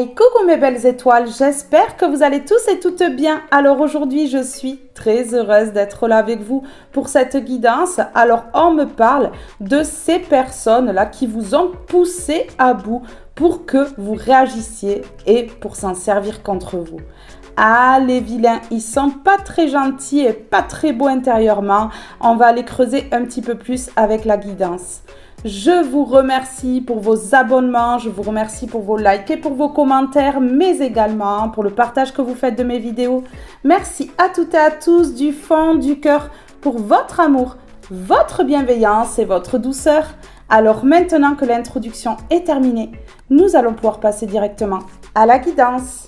Hey, coucou mes belles étoiles, j'espère que vous allez tous et toutes bien. Alors aujourd'hui, je suis très heureuse d'être là avec vous pour cette guidance. Alors on me parle de ces personnes-là qui vous ont poussé à bout pour que vous réagissiez et pour s'en servir contre vous. Ah, les vilains, ils sont pas très gentils et pas très beaux intérieurement. On va aller creuser un petit peu plus avec la guidance. Je vous remercie pour vos abonnements, je vous remercie pour vos likes et pour vos commentaires, mais également pour le partage que vous faites de mes vidéos. Merci à toutes et à tous du fond du cœur pour votre amour, votre bienveillance et votre douceur. Alors maintenant que l'introduction est terminée, nous allons pouvoir passer directement à la guidance.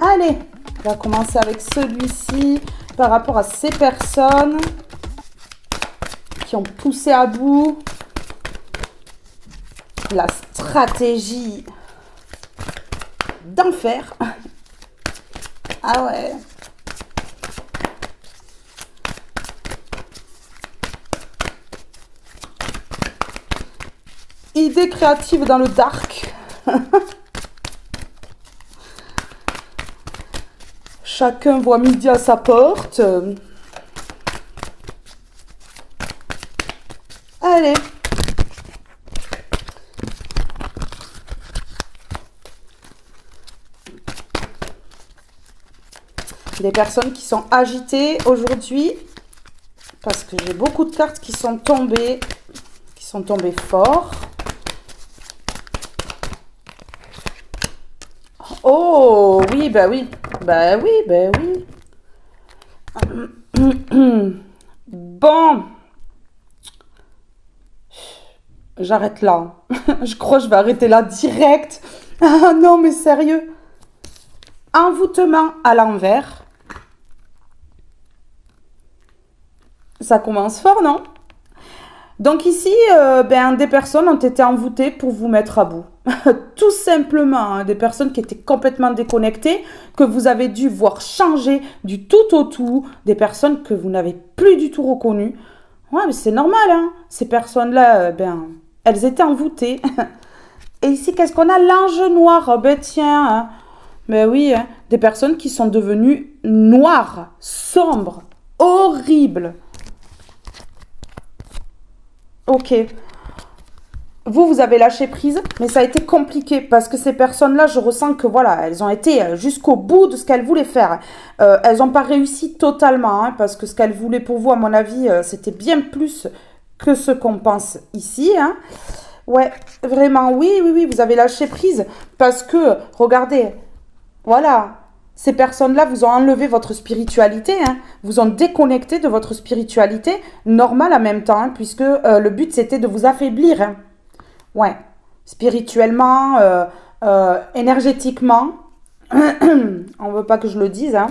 Allez, on va commencer avec celui-ci par rapport à ces personnes qui ont poussé à bout la stratégie d'enfer. Ah ouais. Idée créative dans le dark. Chacun voit midi à sa porte. Allez. Des personnes qui sont agitées aujourd'hui. Parce que j'ai beaucoup de cartes qui sont tombées fort. Oh, oui, bah oui. Bah oui, bah oui. Bon. J'arrête là. Je crois que je vais arrêter là direct. Ah non, mais sérieux. Envoûtement à l'envers. Ça commence fort, non? Donc ici, des personnes ont été envoûtées pour vous mettre à bout. Tout simplement, hein, des personnes qui étaient complètement déconnectées, que vous avez dû voir changer du tout au tout, des personnes que vous n'avez plus du tout reconnues. Ouais, mais c'est normal, hein. Ces personnes-là, elles étaient envoûtées. Et ici, qu'est-ce qu'on a? L'ange noir. Oh, ben tiens, hein. Ben oui, hein. Des personnes qui sont devenues noires, sombres, horribles. Ok. Vous avez lâché prise, mais ça a été compliqué parce que ces personnes-là, je ressens que voilà, elles ont été jusqu'au bout de ce qu'elles voulaient faire. Elles n'ont pas réussi totalement, hein, parce que ce qu'elles voulaient pour vous, à mon avis, c'était bien plus que ce qu'on pense ici. Hein. Ouais, vraiment, oui, vous avez lâché prise parce que, regardez, voilà, ces personnes-là vous ont enlevé votre spiritualité, hein, vous ont déconnecté de votre spiritualité normale en même temps, hein, puisque le but c'était de vous affaiblir. Hein. Ouais, spirituellement, énergétiquement, on veut pas que je le dise, hein.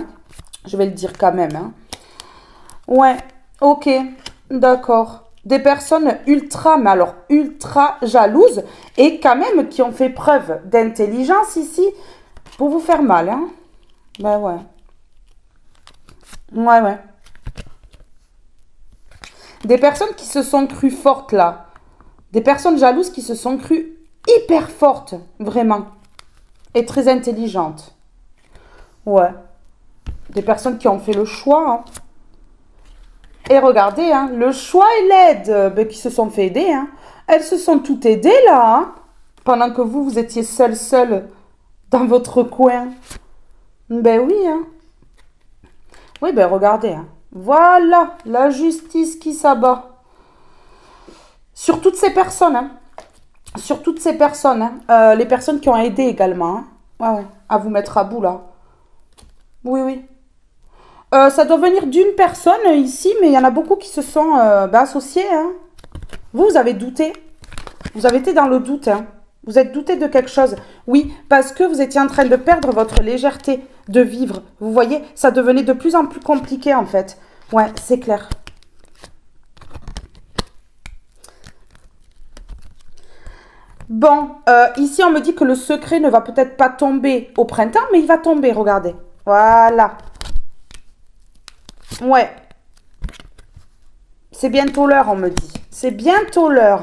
Je vais le dire quand même. Hein. Ouais, ok, d'accord. Des personnes mais alors ultra jalouses et quand même qui ont fait preuve d'intelligence ici pour vous faire mal. Hein. Ben ouais. Ouais. Des personnes qui se sont crues fortes là. Des personnes jalouses qui se sont crues hyper fortes, vraiment. Et très intelligentes. Ouais. Des personnes qui ont fait le choix. Hein. Et regardez, hein, le choix et l'aide qui se sont fait aider. Hein. Elles se sont toutes aidées là. Hein. pendant que vous étiez seul dans votre coin. Ben oui, hein. Oui, ben regardez, hein. Voilà, la justice qui s'abat. Sur toutes ces personnes, hein. Sur toutes ces personnes, hein. Les personnes qui ont aidé également, hein. Ouais, à vous mettre à bout, là. Oui, oui. Ça doit venir d'une personne ici, mais il y en a beaucoup qui se sont associés, hein. Vous avez douté. Vous avez été dans le doute, hein. Vous êtes douté de quelque chose. Oui, parce que vous étiez en train de perdre votre légèreté de vivre. Vous voyez, ça devenait de plus en plus compliqué, en fait. Ouais, c'est clair. Bon, ici, on me dit que le secret ne va peut-être pas tomber au printemps, mais il va tomber, regardez. Voilà. Ouais. C'est bientôt l'heure, on me dit. C'est bientôt l'heure.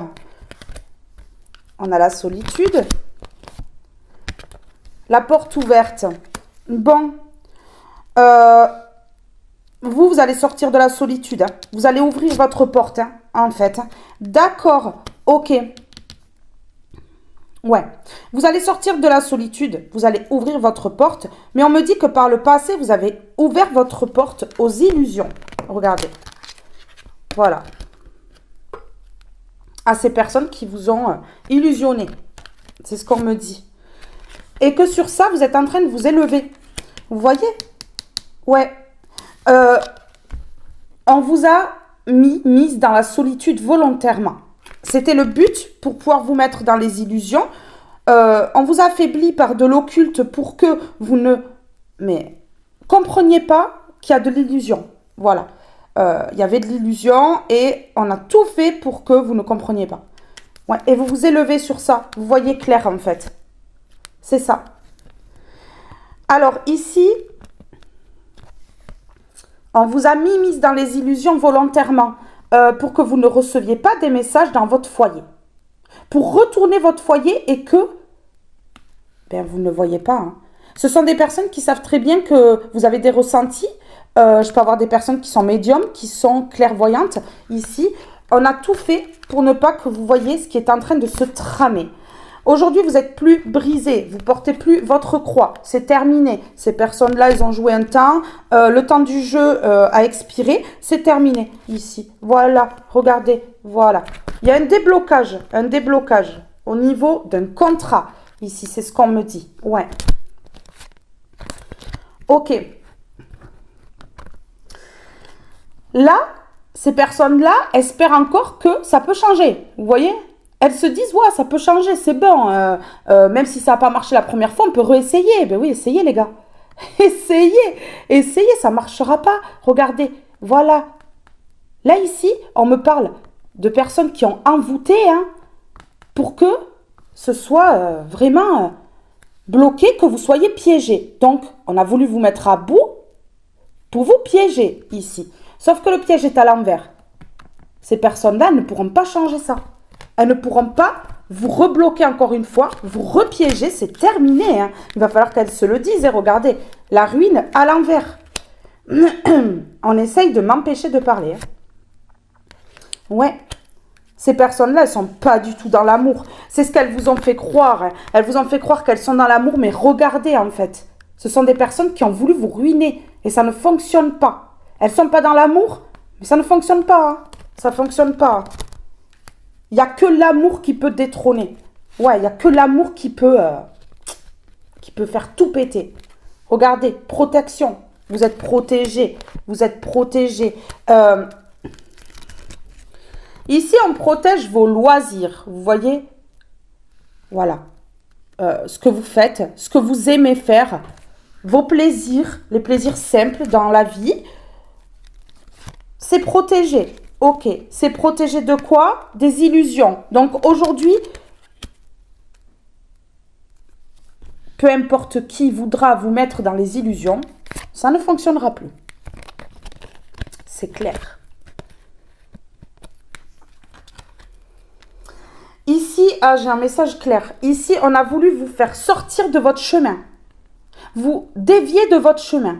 On a la solitude. La porte ouverte. Bon. Vous allez sortir de la solitude. Hein. Vous allez ouvrir votre porte, hein, en fait. D'accord. Ok. Ouais. Vous allez sortir de la solitude. Vous allez ouvrir votre porte. Mais on me dit que par le passé, vous avez ouvert votre porte aux illusions. Regardez. Voilà. À ces personnes qui vous ont illusionné. C'est ce qu'on me dit. Et que sur ça, vous êtes en train de vous élever. Vous voyez? Ouais. On vous a mise dans la solitude volontairement. C'était le but pour pouvoir vous mettre dans les illusions. On vous a affaibli par de l'occulte pour que vous ne compreniez pas qu'il y a de l'illusion. Voilà. Il y avait de l'illusion et on a tout fait pour que vous ne compreniez pas. Ouais, et vous vous élevez sur ça. Vous voyez clair en fait. C'est ça. Alors ici, on vous a mise dans les illusions volontairement pour que vous ne receviez pas des messages dans votre foyer. Pour retourner votre foyer et que vous ne le voyez pas. Hein. Ce sont des personnes qui savent très bien que vous avez des ressentis. Je peux avoir des personnes qui sont médiums, qui sont clairvoyantes. Ici, on a tout fait pour ne pas que vous voyez ce qui est en train de se tramer. Aujourd'hui, vous n'êtes plus brisé, vous portez plus votre croix, c'est terminé. Ces personnes-là, elles ont joué un temps, le temps du jeu a expiré, c'est terminé ici. Voilà, regardez, voilà. Il y a un déblocage au niveau d'un contrat ici, c'est ce qu'on me dit. Ouais. Ok. Là, ces personnes-là espèrent encore que ça peut changer, vous voyez ? Elles se disent, ouais, ça peut changer, c'est bon. Même si ça n'a pas marché la première fois, on peut réessayer. Ben oui, essayez les gars. Essayez, ça ne marchera pas. Regardez, voilà. Là, ici, on me parle de personnes qui ont envoûté, hein, pour que ce soit vraiment bloqué, que vous soyez piégés. Donc, on a voulu vous mettre à bout pour vous piéger ici. Sauf que le piège est à l'envers. Ces personnes-là ne pourront pas changer ça. Elles ne pourront pas vous rebloquer encore une fois, vous repiéger, c'est terminé. Hein. Il va falloir qu'elles se le disent. Et regardez, la ruine à l'envers. On essaye de m'empêcher de parler. Hein. Ouais. Ces personnes-là, elles ne sont pas du tout dans l'amour. C'est ce qu'elles vous ont fait croire. Hein. Elles vous ont fait croire qu'elles sont dans l'amour, mais regardez en fait. Ce sont des personnes qui ont voulu vous ruiner. Et ça ne fonctionne pas. Elles ne sont pas dans l'amour, mais ça ne fonctionne pas. Hein. Ça ne fonctionne pas. Il n'y a que l'amour qui peut détrôner. Ouais, il n'y a que l'amour qui peut faire tout péter. Regardez, protection. Vous êtes protégé. Vous êtes protégé. Ici, on protège vos loisirs. Vous voyez ? Voilà. Ce que vous faites, ce que vous aimez faire, vos plaisirs, les plaisirs simples dans la vie, c'est protégé. Ok, c'est protégé de quoi? Des illusions. Donc aujourd'hui, peu importe qui voudra vous mettre dans les illusions, ça ne fonctionnera plus. C'est clair. Ici, j'ai un message clair. Ici, on a voulu vous faire sortir de votre chemin. Vous dévier de votre chemin.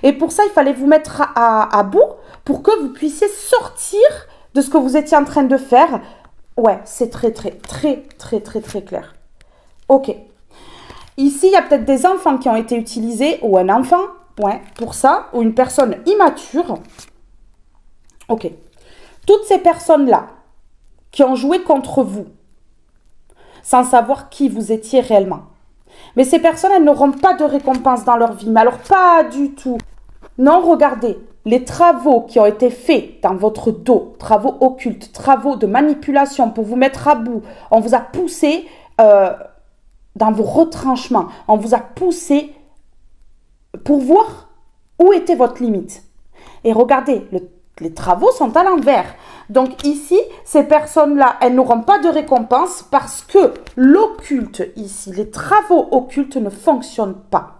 Et pour ça, il fallait vous mettre à bout pour que vous puissiez sortir de ce que vous étiez en train de faire. Ouais, c'est très clair. Ok. Ici, il y a peut-être des enfants qui ont été utilisés, ou un enfant, ouais, pour ça, ou une personne immature. Ok. Toutes ces personnes-là qui ont joué contre vous, sans savoir qui vous étiez réellement. Mais ces personnes, elles n'auront pas de récompense dans leur vie. Mais alors, pas du tout. Non, regardez, les travaux qui ont été faits dans votre dos, travaux occultes, travaux de manipulation pour vous mettre à bout, on vous a poussé dans vos retranchements, on vous a poussé pour voir où était votre limite. Et regardez, les travaux sont à l'envers. Donc ici, ces personnes-là, elles n'auront pas de récompense parce que l'occulte ici, les travaux occultes ne fonctionnent pas.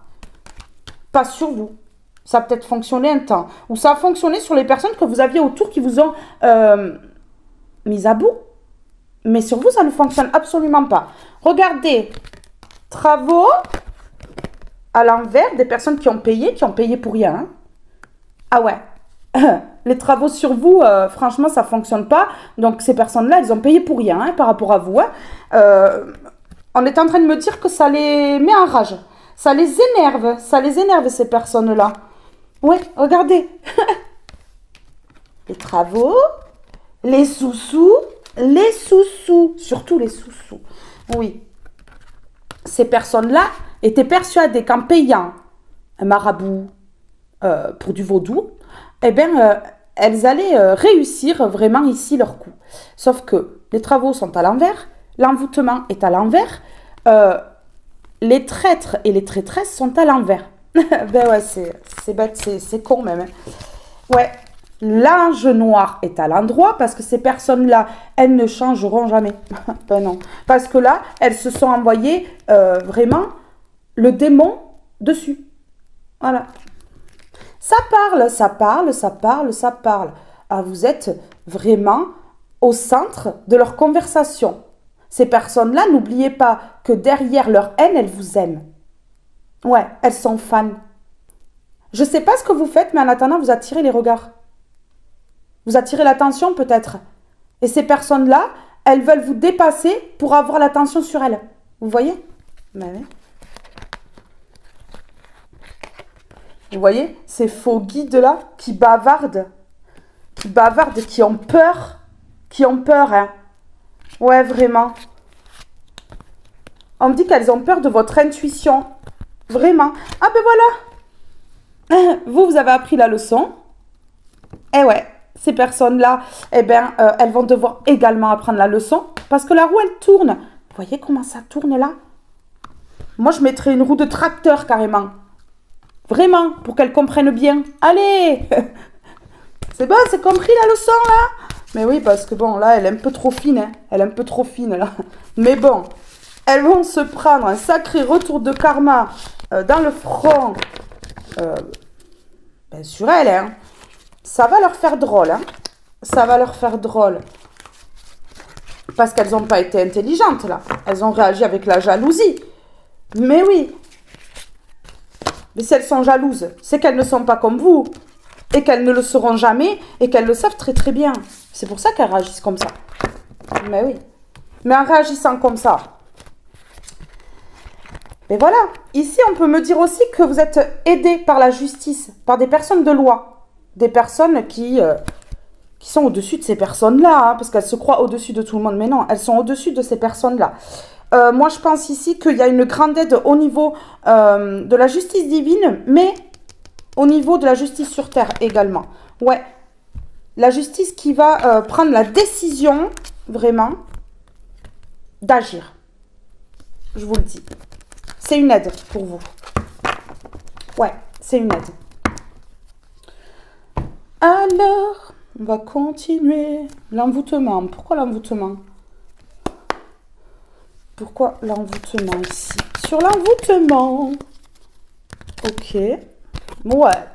Pas sur vous. Ça a peut-être fonctionné un temps. Ou ça a fonctionné sur les personnes que vous aviez autour qui vous ont mis à bout. Mais sur vous, ça ne fonctionne absolument pas. Regardez, travaux à l'envers, des personnes qui ont payé pour rien. Hein. Ah ouais. Les travaux sur vous, franchement, ça ne fonctionne pas. Donc, ces personnes-là, elles ont payé pour rien hein, par rapport à vous. Hein. On est en train de me dire que ça les met en rage. Ça les énerve, ces personnes-là. Oui, regardez. Les travaux, les sous-sous, surtout les sous-sous. Oui. Ces personnes-là étaient persuadées qu'en payant un marabout pour du vaudou, eh bien, elles allaient réussir vraiment ici leur coup. Sauf que les travaux sont à l'envers, l'envoûtement est à l'envers, les traîtres et les traîtresses sont à l'envers. Ben ouais, c'est bête, c'est con même. Hein. Ouais, l'ange noir est à l'endroit parce que ces personnes-là, elles ne changeront jamais. Ben non, parce que là, elles se sont envoyées vraiment le démon dessus. Voilà. Ça parle. Ah, vous êtes vraiment au centre de leur conversation. Ces personnes-là, n'oubliez pas que derrière leur haine, elles vous aiment. Ouais, elles sont fans. Je ne sais pas ce que vous faites, mais en attendant, vous attirez les regards. Vous attirez l'attention peut-être. Et ces personnes-là, elles veulent vous dépasser pour avoir l'attention sur elles. Vous voyez? Ben oui. Vous voyez, ces faux guides-là qui bavardent, qui ont peur, hein. Ouais, vraiment. On me dit qu'elles ont peur de votre intuition. Vraiment. Ah ben voilà. Vous avez appris la leçon. Eh ouais, ces personnes-là, eh ben, elles vont devoir également apprendre la leçon parce que la roue, elle tourne. Vous voyez comment ça tourne là? Moi, je mettrais une roue de tracteur carrément. Vraiment, pour qu'elle comprenne bien. Allez. C'est bon, c'est compris la leçon, là? Mais oui, parce que bon, là, elle est un peu trop fine, hein. Elle est un peu trop fine, là. Mais bon, elles vont se prendre un sacré retour de karma dans le front. Ben, sur elles, hein. Ça va leur faire drôle, hein. Ça va leur faire drôle. Parce qu'elles n'ont pas été intelligentes, là. Elles ont réagi avec la jalousie. Mais oui. Mais si elles sont jalouses, c'est qu'elles ne sont pas comme vous. Et qu'elles ne le seront jamais. Et qu'elles le savent très très bien. C'est pour ça qu'elles réagissent comme ça. Mais oui. Mais en réagissant comme ça. Mais voilà. Ici, on peut me dire aussi que vous êtes aidé par la justice. Par des personnes de loi. Des personnes qui sont au-dessus de ces personnes-là. Hein, parce qu'elles se croient au-dessus de tout le monde. Mais non, elles sont au-dessus de ces personnes-là. Moi, je pense ici qu'il y a une grande aide au niveau de la justice divine, mais au niveau de la justice sur terre également. Ouais, la justice qui va prendre la décision, vraiment, d'agir. Je vous le dis. C'est une aide pour vous. Ouais, c'est une aide. Alors, on va continuer. L'envoûtement. Pourquoi l'envoûtement ? Pourquoi l'envoûtement ici? Sur l'envoûtement. Ok. Ouais,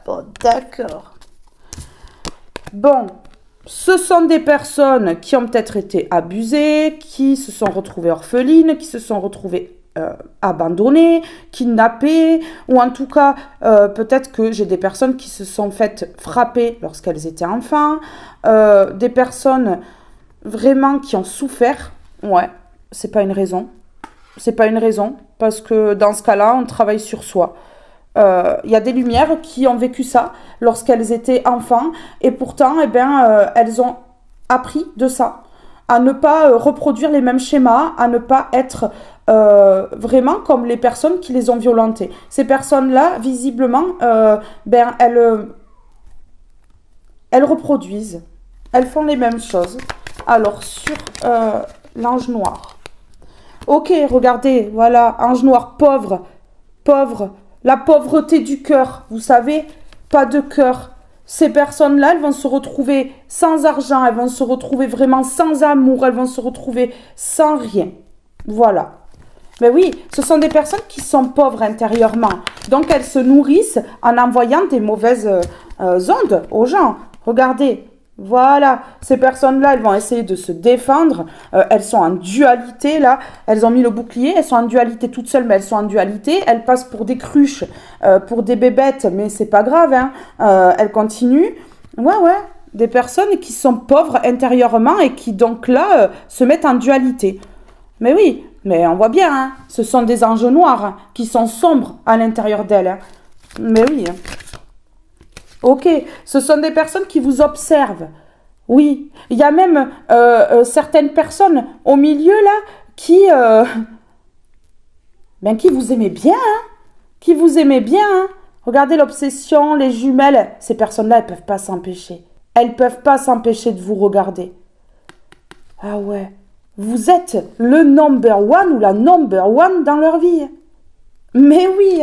bon, d'accord. Bon, ce sont des personnes qui ont peut-être été abusées, qui se sont retrouvées orphelines, qui se sont retrouvées abandonnées, kidnappées, ou en tout cas, peut-être que j'ai des personnes qui se sont faites frapper lorsqu'elles étaient enfants, des personnes vraiment qui ont souffert, ouais. C'est pas une raison. c'est pas une raison, parce que dans ce cas-là, on travaille sur soi. Il y a des lumières qui ont vécu ça lorsqu'elles étaient enfants, et pourtant, eh bien, elles ont appris de ça, à ne pas reproduire les mêmes schémas, à ne pas être vraiment comme les personnes qui les ont violentées. Ces personnes-là, visiblement, ben, elles reproduisent, elles font les mêmes choses. Alors, sur l'ange noir. Ok, regardez, voilà, ange noir pauvre, pauvre, la pauvreté du cœur, vous savez, pas de cœur. Ces personnes-là, elles vont se retrouver sans argent, elles vont se retrouver vraiment sans amour, elles vont se retrouver sans rien. Voilà. Mais oui, ce sont des personnes qui sont pauvres intérieurement. Donc, elles se nourrissent en envoyant des mauvaises ondes aux gens. Regardez, voilà, ces personnes-là, elles vont essayer de se défendre. Elles sont en dualité, là. Elles ont mis le bouclier, elles sont en dualité toutes seules, mais elles sont en dualité. Elles passent pour des cruches, pour des bébêtes, mais c'est pas grave, hein. Elles continuent. Ouais, ouais, des personnes qui sont pauvres intérieurement et qui, donc là, se mettent en dualité. Mais oui, mais on voit bien, hein, ce sont des anges noirs hein, qui sont sombres à l'intérieur d'elles. Hein. Mais oui. Hein. Ok, ce sont des personnes qui vous observent. Oui, il y a même certaines personnes au milieu là qui vous aimaient bien, hein, qui vous aimaient bien. Hein. Regardez l'obsession, les jumelles. Ces personnes-là, elles peuvent pas s'empêcher. Elles peuvent pas s'empêcher de vous regarder. Ah ouais. Vous êtes le number one ou la number one dans leur vie. Mais oui.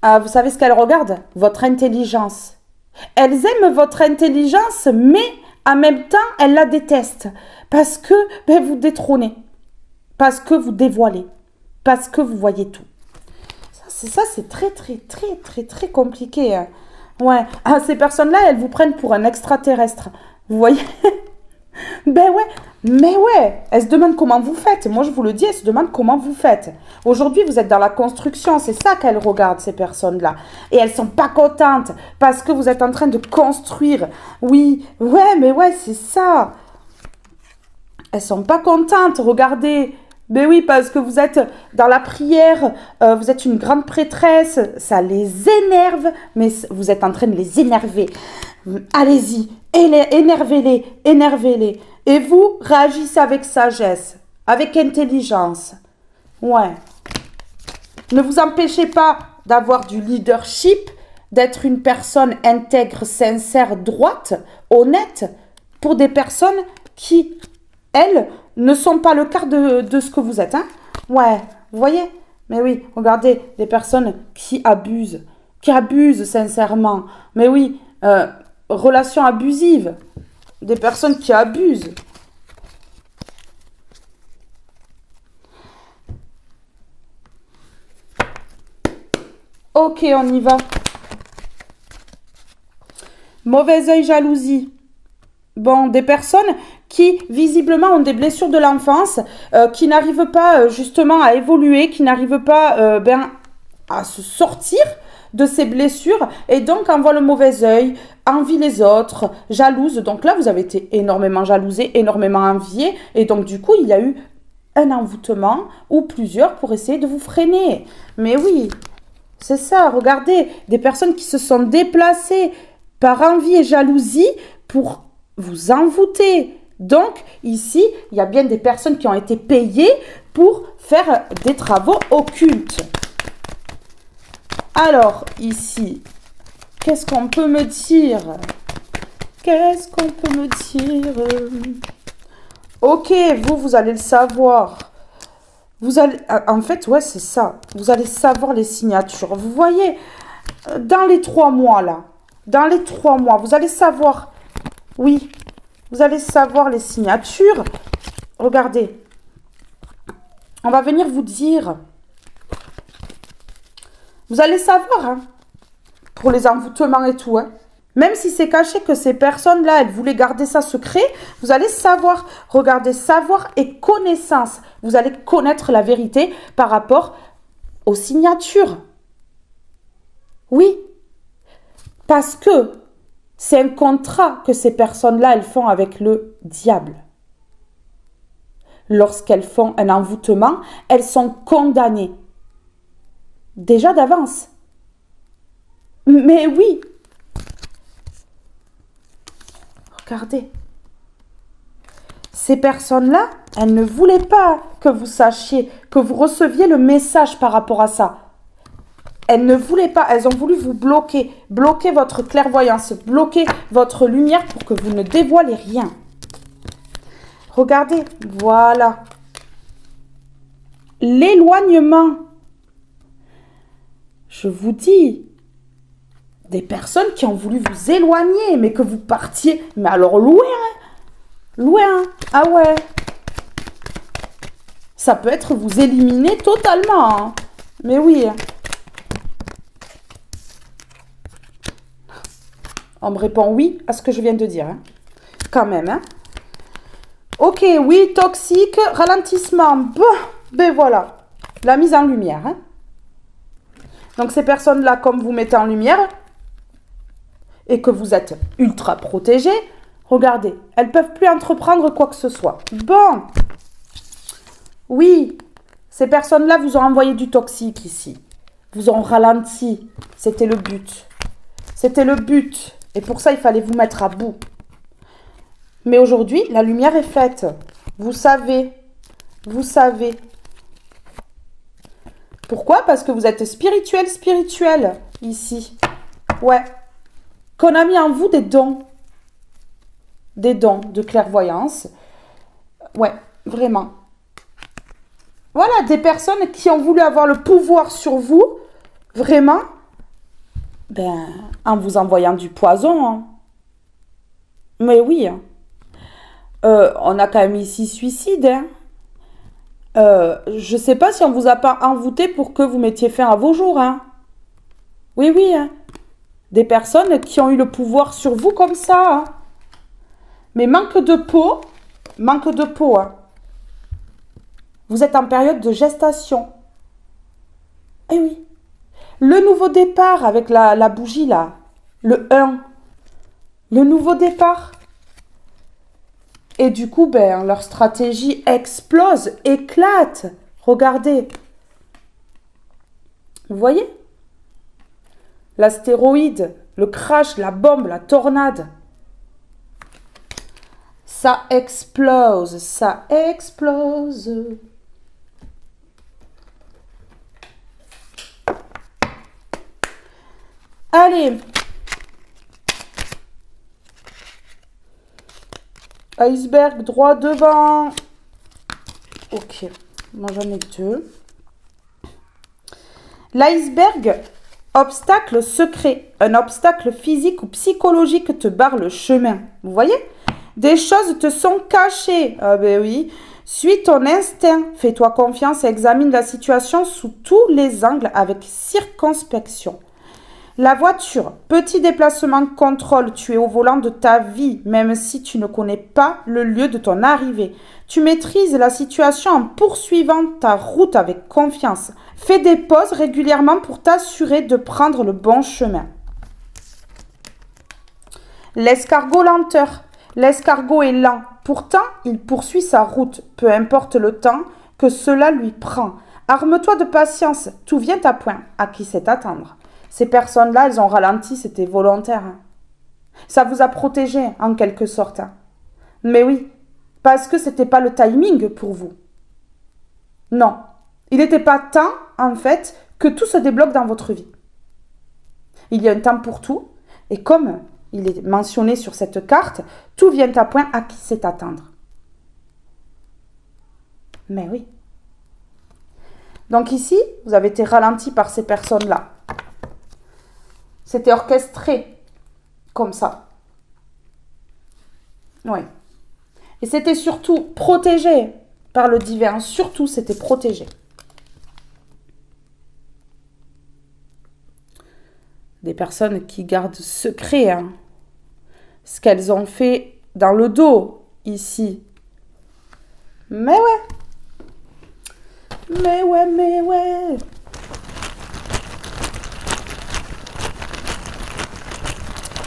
Ah, vous savez ce qu'elles regardent? Votre intelligence. Elles aiment votre intelligence, mais en même temps, elles la détestent. Parce que vous détrônez. Parce que vous dévoilez. Parce que vous voyez tout. Ça, c'est très, très, très, très, très compliqué. Hein. Ouais, ah, ces personnes-là, elles vous prennent pour un extraterrestre. Vous voyez? Ben ouais, mais ouais, elles se demandent comment vous faites. Moi, je vous le dis, elles se demandent comment vous faites. Aujourd'hui, vous êtes dans la construction, c'est ça qu'elles regardent, ces personnes-là. Et elles sont pas contentes parce que vous êtes en train de construire. Oui, ouais, mais ouais, c'est ça. Elles sont pas contentes, regardez. Mais oui, parce que vous êtes dans la prière, vous êtes une grande prêtresse, ça les énerve, mais vous êtes en train de les énerver. Allez-y, énervez-les, énervez-les. Et vous réagissez avec sagesse, avec intelligence. Ouais. Ne vous empêchez pas d'avoir du leadership, d'être une personne intègre, sincère, droite, honnête, pour des personnes qui, elles, ne sont pas le quart de ce que vous êtes. Hein? Ouais, vous voyez? Mais oui, regardez, des personnes qui abusent sincèrement. Mais oui, relations abusives, des personnes qui abusent. Ok, on y va. Mauvais œil, jalousie. Bon, des personnes qui visiblement ont des blessures de l'enfance, qui n'arrivent pas justement à évoluer, qui n'arrivent pas à se sortir de ces blessures et donc envoient le mauvais œil, envient les autres, jalouse. Donc là, vous avez été énormément jalousé, énormément envié et donc du coup, il y a eu un envoûtement ou plusieurs pour essayer de vous freiner. Mais oui, c'est ça, regardez, des personnes qui se sont déplacées par envie et jalousie pour vous envoûter. Donc, ici, il y a bien des personnes qui ont été payées pour faire des travaux occultes. Alors, ici, qu'est-ce qu'on peut me dire? Qu'est-ce qu'on peut me dire? Ok, vous allez le savoir. Vous allez, en fait, ouais, c'est ça. Vous allez savoir les signatures. Vous voyez, dans les 3 mois, là, dans les 3 mois, vous allez savoir, oui, vous allez savoir les signatures. Regardez, on va venir vous dire. Vous allez savoir, hein, pour les envoûtements et tout, hein. Même si c'est caché que ces personnes-là, elles voulaient garder ça secret, vous allez savoir, regardez, savoir et connaissance. Vous allez connaître la vérité par rapport aux signatures. Oui, parce que c'est un contrat que ces personnes-là, elles font avec le diable. lorsqu'elles font un envoûtement, elles sont condamnées. Déjà d'avance. Mais oui. Regardez. Ces personnes-là, elles ne voulaient pas que vous sachiez, que vous receviez le message par rapport à ça. Elles ne voulaient pas, elles ont voulu vous bloquer votre clairvoyance, bloquer votre lumière pour que vous ne dévoilez rien. Regardez, voilà. L'éloignement. Je vous dis, des personnes qui ont voulu vous éloigner, mais que vous partiez, mais alors loin, loin, ah ouais. Ça peut être vous éliminer totalement, hein. Mais oui. On me répond oui à ce que je viens de dire, hein. Quand même, hein. Ok, oui, toxique, ralentissement. Ben voilà, la mise en lumière, hein. Donc ces personnes-là, comme vous mettez en lumière et que vous êtes ultra protégés, regardez, elles ne peuvent plus entreprendre quoi que ce soit. Bon, oui, ces personnes-là vous ont envoyé du toxique ici. Vous ont ralenti. C'était le but. C'était le but. Et pour ça, il fallait vous mettre à bout. Mais aujourd'hui, la lumière est faite. Vous savez. Vous savez. Pourquoi? Parce que vous êtes spirituel ici. Ouais. Qu'on a mis en vous des dons. Des dons de clairvoyance. Ouais, vraiment. Voilà, des personnes qui ont voulu avoir le pouvoir sur vous. Vraiment. Ben, en vous envoyant du poison. Hein. Mais oui. Hein. On a quand même ici suicide. Hein. Je sais pas si on vous a pas envoûté pour que vous mettiez fin à vos jours. Hein. Oui, oui. Hein. Des personnes qui ont eu le pouvoir sur vous comme ça. Hein. Mais manque de peau. Manque de peau. Hein. Vous êtes en période de gestation. Eh oui. Le nouveau départ avec la bougie là. Le 1. Le nouveau départ. Et du coup, ben, leur stratégie explose, éclate. Regardez. Vous voyez? L'astéroïde, le crash, la bombe, la tornade. Ça explose, ça explose. Allez. Iceberg droit devant. Ok, moi j'en ai deux. L'iceberg, obstacle secret. Un obstacle physique ou psychologique te barre le chemin. Vous voyez? Des choses te sont cachées. Ah ben oui. Suis ton instinct. Fais-toi confiance et examine la situation sous tous les angles avec circonspection. La voiture, petit déplacement de contrôle, tu es au volant de ta vie, même si tu ne connais pas le lieu de ton arrivée. Tu maîtrises la situation en poursuivant ta route avec confiance. Fais des pauses régulièrement pour t'assurer de prendre le bon chemin. L'escargot lenteur. L'escargot est lent. Pourtant, il poursuit sa route, peu importe le temps que cela lui prend. Arme-toi de patience, tout vient à point. À qui c'est attendre? Ces personnes-là, elles ont ralenti, c'était volontaire. Hein. Ça vous a protégé, en quelque sorte. Hein. Mais oui, parce que c'était pas le timing pour vous. Non, il n'était pas temps, en fait, que tout se débloque dans votre vie. Il y a un temps pour tout, et comme il est mentionné sur cette carte, tout vient à point à qui c'est attendre. Mais oui. Donc ici, vous avez été ralenti par ces personnes-là. C'était orchestré, comme ça. Oui. Et c'était surtout protégé par le divin. Surtout, c'était protégé. Des personnes qui gardent secret, hein, ce qu'elles ont fait dans le dos, ici. Mais ouais. Mais ouais, mais ouais.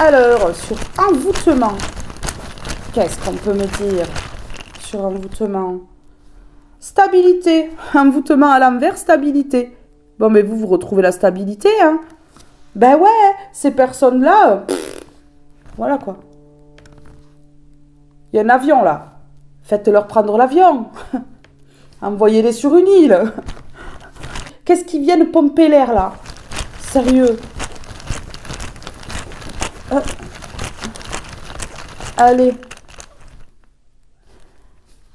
Alors, sur envoûtement, qu'est-ce qu'on peut me dire sur envoûtement? Stabilité. Envoûtement à l'envers, stabilité. Bon, mais vous retrouvez la stabilité, hein. Ben ouais, ces personnes-là, voilà quoi. Il y a un avion là. Faites-leur prendre l'avion. Envoyez-les sur une île. Qu'est-ce qu'ils viennent pomper l'air là? Sérieux. Allez.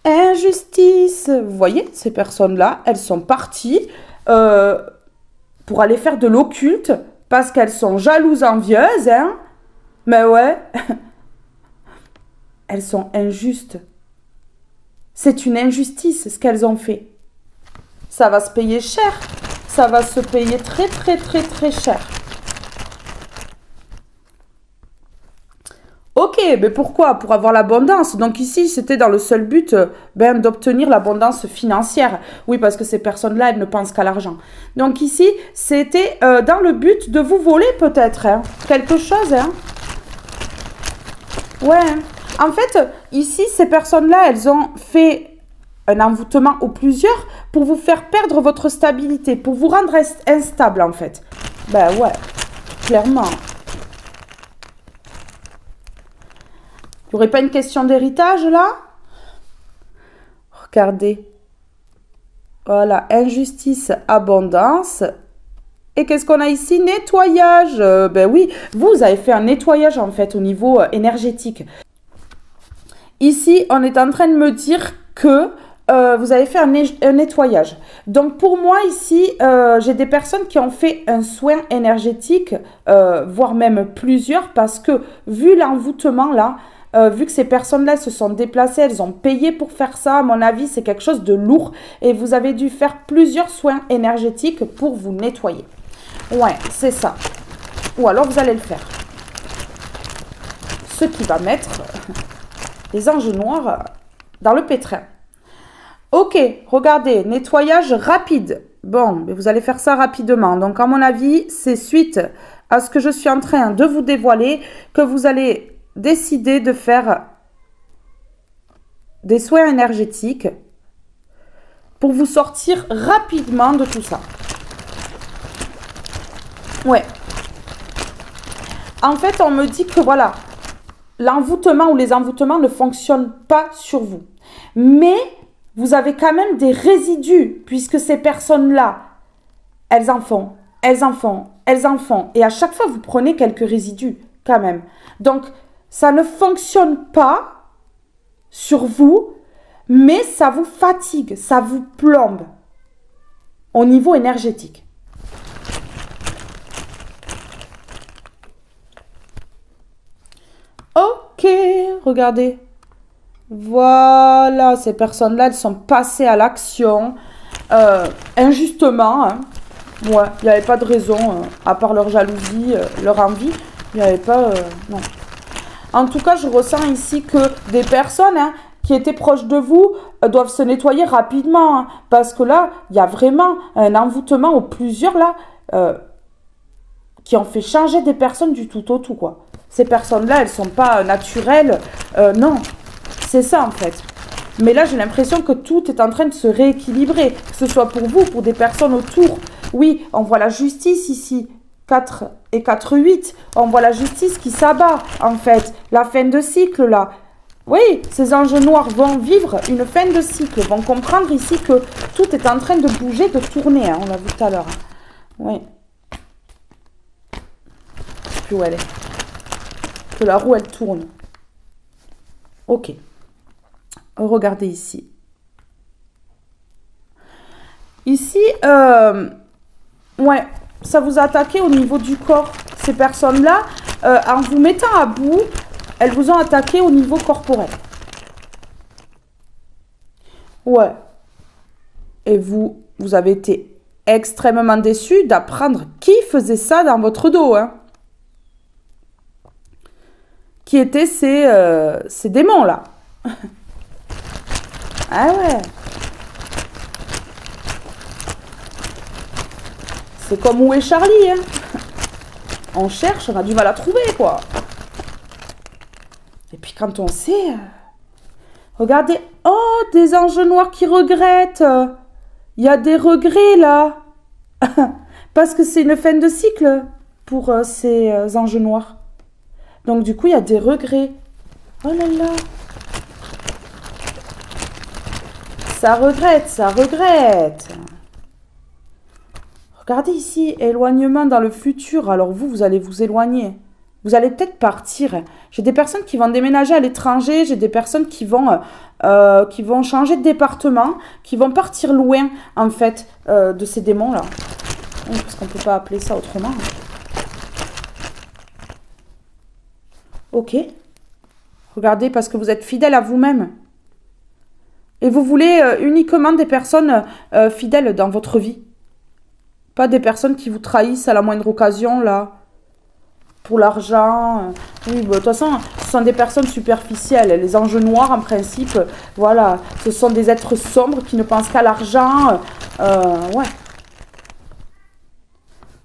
Injustice. Vous voyez, ces personnes-là, elles sont parties pour aller faire de l'occulte parce qu'elles sont jalouses, envieuses, hein. Mais ouais. Elles sont injustes. C'est une injustice ce qu'elles ont fait. Ça va se payer cher. Ça va se payer très très très très cher. Ok, mais pourquoi? Pour avoir l'abondance. Donc ici, c'était dans le seul but d'obtenir l'abondance financière. Oui, parce que ces personnes-là, elles ne pensent qu'à l'argent. Donc ici, c'était dans le but de vous voler peut-être. Hein, quelque chose. Hein. Ouais. En fait, ici, ces personnes-là, elles ont fait un envoûtement ou plusieurs pour vous faire perdre votre stabilité, pour vous rendre instable en fait. Ben ouais, clairement. Il n'y aurait pas une question d'héritage là? Regardez. Voilà, injustice, abondance. Et qu'est-ce qu'on a ici? Nettoyage. Ben oui, vous avez fait un nettoyage en fait au niveau énergétique. Ici, on est en train de me dire que vous avez fait un nettoyage. Donc pour moi ici, j'ai des personnes qui ont fait un soin énergétique, voire même plusieurs, parce que vu l'envoûtement là, vu que ces personnes-là se sont déplacées, elles ont payé pour faire ça, à mon avis, c'est quelque chose de lourd. Et vous avez dû faire plusieurs soins énergétiques pour vous nettoyer. Ouais, c'est ça. Ou alors vous allez le faire. Ce qui va mettre les anges noirs dans le pétrin. Ok, regardez, nettoyage rapide. Bon, mais vous allez faire ça rapidement. Donc, à mon avis, c'est suite à ce que je suis en train de vous dévoiler que vous allez décider de faire des soins énergétiques pour vous sortir rapidement de tout ça. Ouais. En fait, on me dit que voilà, l'envoûtement ou les envoûtements ne fonctionnent pas sur vous. Mais vous avez quand même des résidus, puisque ces personnes-là, elles en font, elles en font, elles en font. Et à chaque fois, vous prenez quelques résidus, quand même. Donc, ça ne fonctionne pas sur vous, mais ça vous fatigue, ça vous plombe au niveau énergétique. Ok, regardez. Voilà, ces personnes-là, elles sont passées à l'action injustement. Hein. Ouais, il n'y avait pas de raison, à part leur jalousie, leur envie. Il n'y avait pas... non. En tout cas, je ressens ici que des personnes qui étaient proches de vous doivent se nettoyer rapidement. Hein, parce que là, il y a vraiment un envoûtement ou plusieurs là qui ont fait changer des personnes du tout au tout, quoi. Ces personnes-là, elles ne sont pas naturelles. Non, c'est ça en fait. Mais là, j'ai l'impression que tout est en train de se rééquilibrer. Que ce soit pour vous, pour des personnes autour. Oui, on voit la justice ici. 4 et 4, 8. On voit la justice qui s'abat, en fait. La fin de cycle, là. Oui, ces anges noirs vont vivre une fin de cycle. Vont comprendre ici que tout est en train de bouger, de tourner. Hein, on l'a vu tout à l'heure. Oui. Je sais plus où elle est. Que la roue, elle tourne. Ok. Regardez ici. Ici, ouais, ça vous a attaqué au niveau du corps. Ces personnes-là, en vous mettant à bout, elles vous ont attaqué au niveau corporel. Ouais. Et vous avez été extrêmement déçus d'apprendre qui faisait ça dans votre dos, hein. Qui étaient ces démons-là. Ah ouais. C'est comme où est Charlie, hein. On cherche, on a du mal à trouver, quoi. Et puis quand on sait... Regardez, oh, des anges noirs qui regrettent. Il y a des regrets là. Parce que c'est une fin de cycle pour ces anges noirs. Donc du coup, il y a des regrets. Oh là là. Ça regrette, ça regrette. Regardez ici, éloignement dans le futur. Alors vous allez vous éloigner. Vous allez peut-être partir. J'ai des personnes qui vont déménager à l'étranger. J'ai des personnes qui vont changer de département, qui vont partir loin, en fait, de ces démons-là. Parce qu'on ne peut pas appeler ça autrement. Ok. Regardez, parce que vous êtes fidèle à vous-même. Et vous voulez uniquement des personnes fidèles dans votre vie. Pas des personnes qui vous trahissent à la moindre occasion, là. Pour l'argent. Oui, de toute façon, ce sont des personnes superficielles. Les anges noirs, en principe, voilà. Ce sont des êtres sombres qui ne pensent qu'à l'argent. Ouais.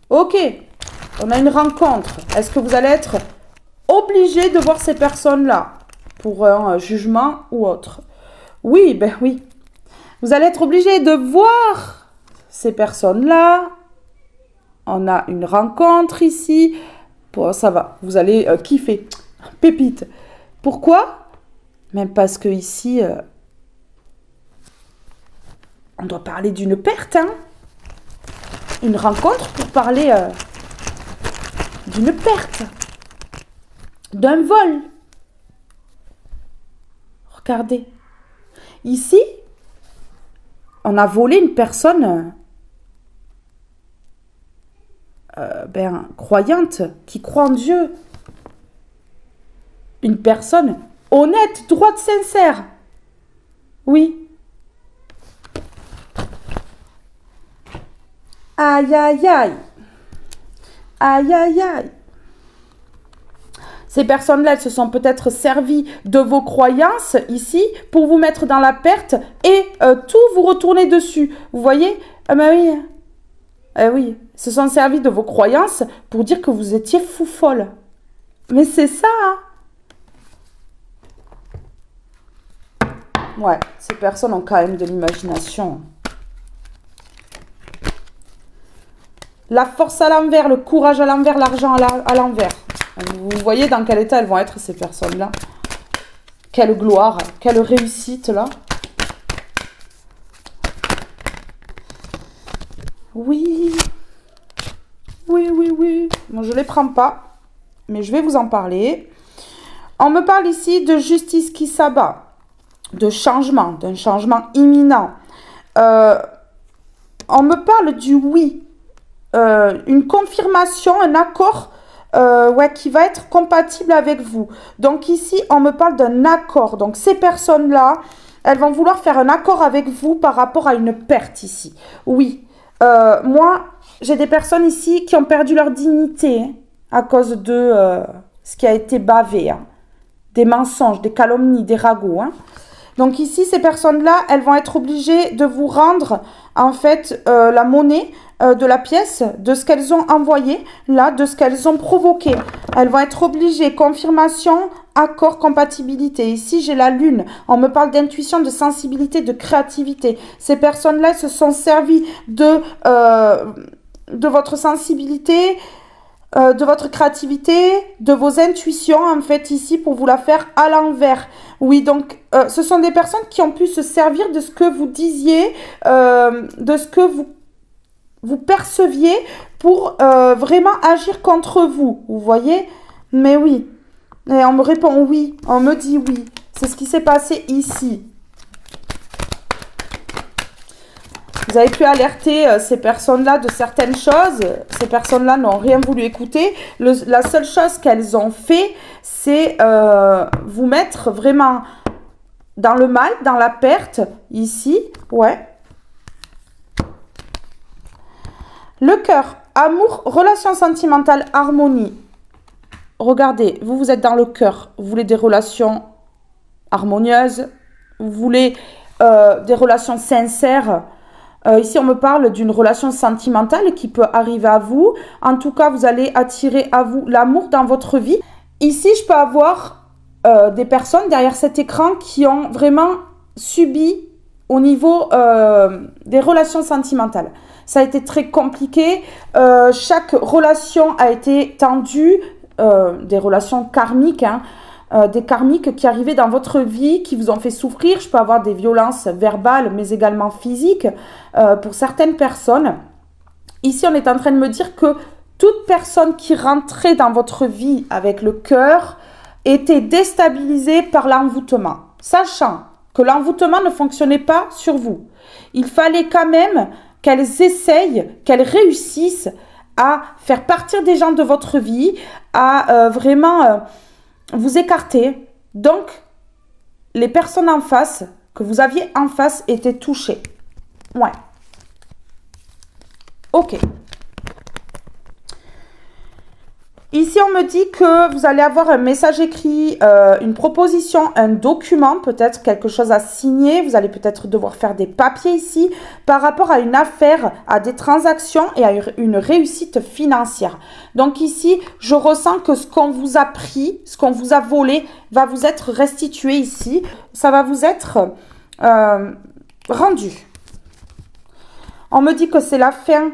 Ok. On a une rencontre. Est-ce que vous allez être obligé de voir ces personnes-là pour un jugement ou autre? Oui, ben oui. Vous allez être obligé de voir ces personnes-là. On a une rencontre ici. Bon, ça va, vous allez kiffer. Pépite. Pourquoi? Même parce que ici, on doit parler d'une perte. Hein? Une rencontre pour parler d'une perte. D'un vol. Regardez. Ici, on a volé une personne croyante, qui croit en Dieu. Une personne honnête, droite, sincère. Oui. Aïe, aïe, aïe. Aïe, aïe, aïe. Ces personnes-là, elles se sont peut-être servies de vos croyances ici pour vous mettre dans la perte et tout vous retourner dessus. Vous voyez? Ah ben oui. Oui, se sont servis de vos croyances pour dire que vous étiez fou folle. Mais c'est ça, hein? Ouais, ces personnes ont quand même de l'imagination. La force à l'envers, le courage à l'envers, l'argent à l'envers. Vous voyez dans quel état elles vont être, ces personnes-là? Quelle gloire, quelle réussite, là. Oui. Oui, oui, oui. Bon, je ne les prends pas, mais je vais vous en parler. On me parle ici de justice qui s'abat, de changement, d'un changement imminent. On me parle du oui, une confirmation, un accord qui va être compatible avec vous. Donc ici, on me parle d'un accord. Donc ces personnes-là, elles vont vouloir faire un accord avec vous par rapport à une perte ici. Oui, moi, j'ai des personnes ici qui ont perdu leur dignité à cause de ce qui a été bavé. Hein. Des mensonges, des calomnies, des ragots. Hein. Donc ici, ces personnes-là, elles vont être obligées de vous rendre, en fait, la monnaie de la pièce, de ce qu'elles ont envoyé, là, de ce qu'elles ont provoqué. Elles vont être obligées, confirmation, accord, compatibilité. Ici, j'ai la lune. On me parle d'intuition, de sensibilité, de créativité. Ces personnes-là se sont servies de votre sensibilité, de votre créativité, de vos intuitions, en fait, ici, pour vous la faire à l'envers. Oui, donc, ce sont des personnes qui ont pu se servir de ce que vous disiez, de ce que vous perceviez pour vraiment agir contre vous. Vous voyez? Mais oui. Et on me répond oui. On me dit oui. C'est ce qui s'est passé ici. Vous avez pu alerter ces personnes-là de certaines choses. Ces personnes-là n'ont rien voulu écouter. La seule chose qu'elles ont fait, c'est vous mettre vraiment dans le mal, dans la perte, ici. Ouais. Le cœur, amour, relation sentimentale, harmonie. Regardez, vous êtes dans le cœur. Vous voulez des relations harmonieuses. Vous voulez des relations sincères. Ici, on me parle d'une relation sentimentale qui peut arriver à vous. En tout cas, vous allez attirer à vous l'amour dans votre vie. Ici, je peux avoir des personnes derrière cet écran qui ont vraiment subi au niveau des relations sentimentales. Ça a été très compliqué. Chaque relation a été tendue, des relations karmiques, hein, des karmiques qui arrivaient dans votre vie, qui vous ont fait souffrir. Je peux avoir des violences verbales, mais également physiques pour certaines personnes. Ici, on est en train de me dire que toute personne qui rentrait dans votre vie avec le cœur était déstabilisée par l'envoûtement, sachant que l'envoûtement ne fonctionnait pas sur vous. Il fallait quand même qu'elles essayent, qu'elles réussissent à faire partir des gens de votre vie, à vraiment vous écarter. Donc, les personnes en face, que vous aviez en face, étaient touchées. Ouais. Ok. Ici, on me dit que vous allez avoir un message écrit, une proposition, un document, peut-être quelque chose à signer. Vous allez peut-être devoir faire des papiers ici par rapport à une affaire, à des transactions et à une réussite financière. Donc ici, je ressens que ce qu'on vous a pris, ce qu'on vous a volé, va vous être restitué ici. Ça va vous être rendu. On me dit que c'est la fin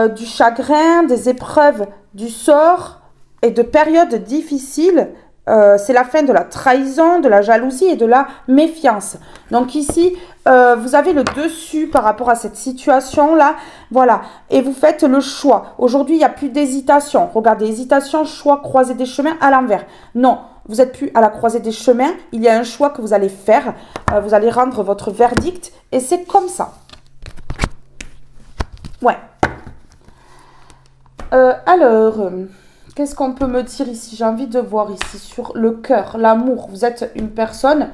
du chagrin, des épreuves, du sort et de périodes difficiles. C'est la fin de la trahison, de la jalousie et de la méfiance. Donc ici, vous avez le dessus par rapport à cette situation-là. Voilà. Et vous faites le choix. Aujourd'hui, il n'y a plus d'hésitation. Regardez, hésitation, choix, croisée des chemins à l'envers. Non, vous n'êtes plus à la croisée des chemins. Il y a un choix que vous allez faire. Vous allez rendre votre verdict. Et c'est comme ça. Ouais. Alors, qu'est-ce qu'on peut me dire ici? J'ai envie de voir ici sur le cœur, l'amour. Vous êtes une personne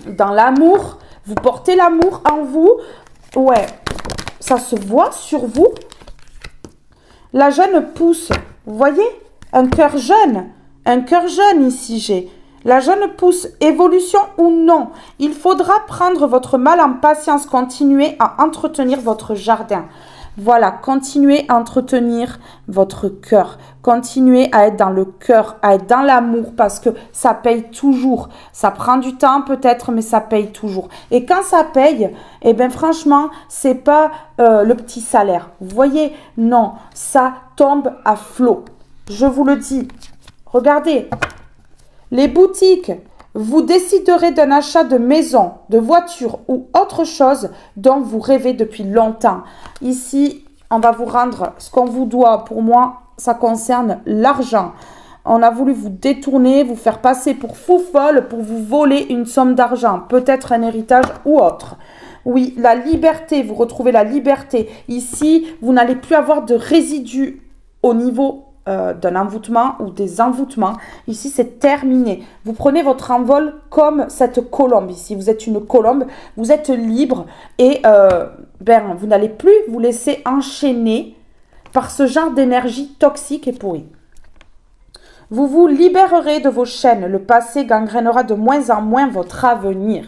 dans l'amour. Vous portez l'amour en vous. Ouais, ça se voit sur vous. La jeune pousse. Vous voyez? Un cœur jeune. Un cœur jeune ici, j'ai. La jeune pousse, évolution ou non, il faudra prendre votre mal en patience, continuer à entretenir votre jardin. Voilà, continuez à entretenir votre cœur, continuez à être dans le cœur, à être dans l'amour parce que ça paye toujours. Ça prend du temps peut-être, mais ça paye toujours. Et quand ça paye, eh bien franchement, c'est pas le petit salaire. Vous voyez, non, ça tombe à flot. Je vous le dis. Regardez. Les boutiques, vous déciderez d'un achat de maison, de voiture ou autre chose dont vous rêvez depuis longtemps. Ici, on va vous rendre ce qu'on vous doit. Pour moi, ça concerne l'argent. On a voulu vous détourner, vous faire passer pour fou folle, pour vous voler une somme d'argent, peut-être un héritage ou autre. Oui, la liberté, vous retrouvez la liberté. Ici, vous n'allez plus avoir de résidus au niveau d'un envoûtement ou des envoûtements. Ici, c'est terminé. Vous prenez votre envol comme cette colombe ici. Vous êtes une colombe, vous êtes libre et vous n'allez plus vous laisser enchaîner par ce genre d'énergie toxique et pourrie. Vous vous libérerez de vos chaînes. Le passé gangrènera de moins en moins votre avenir.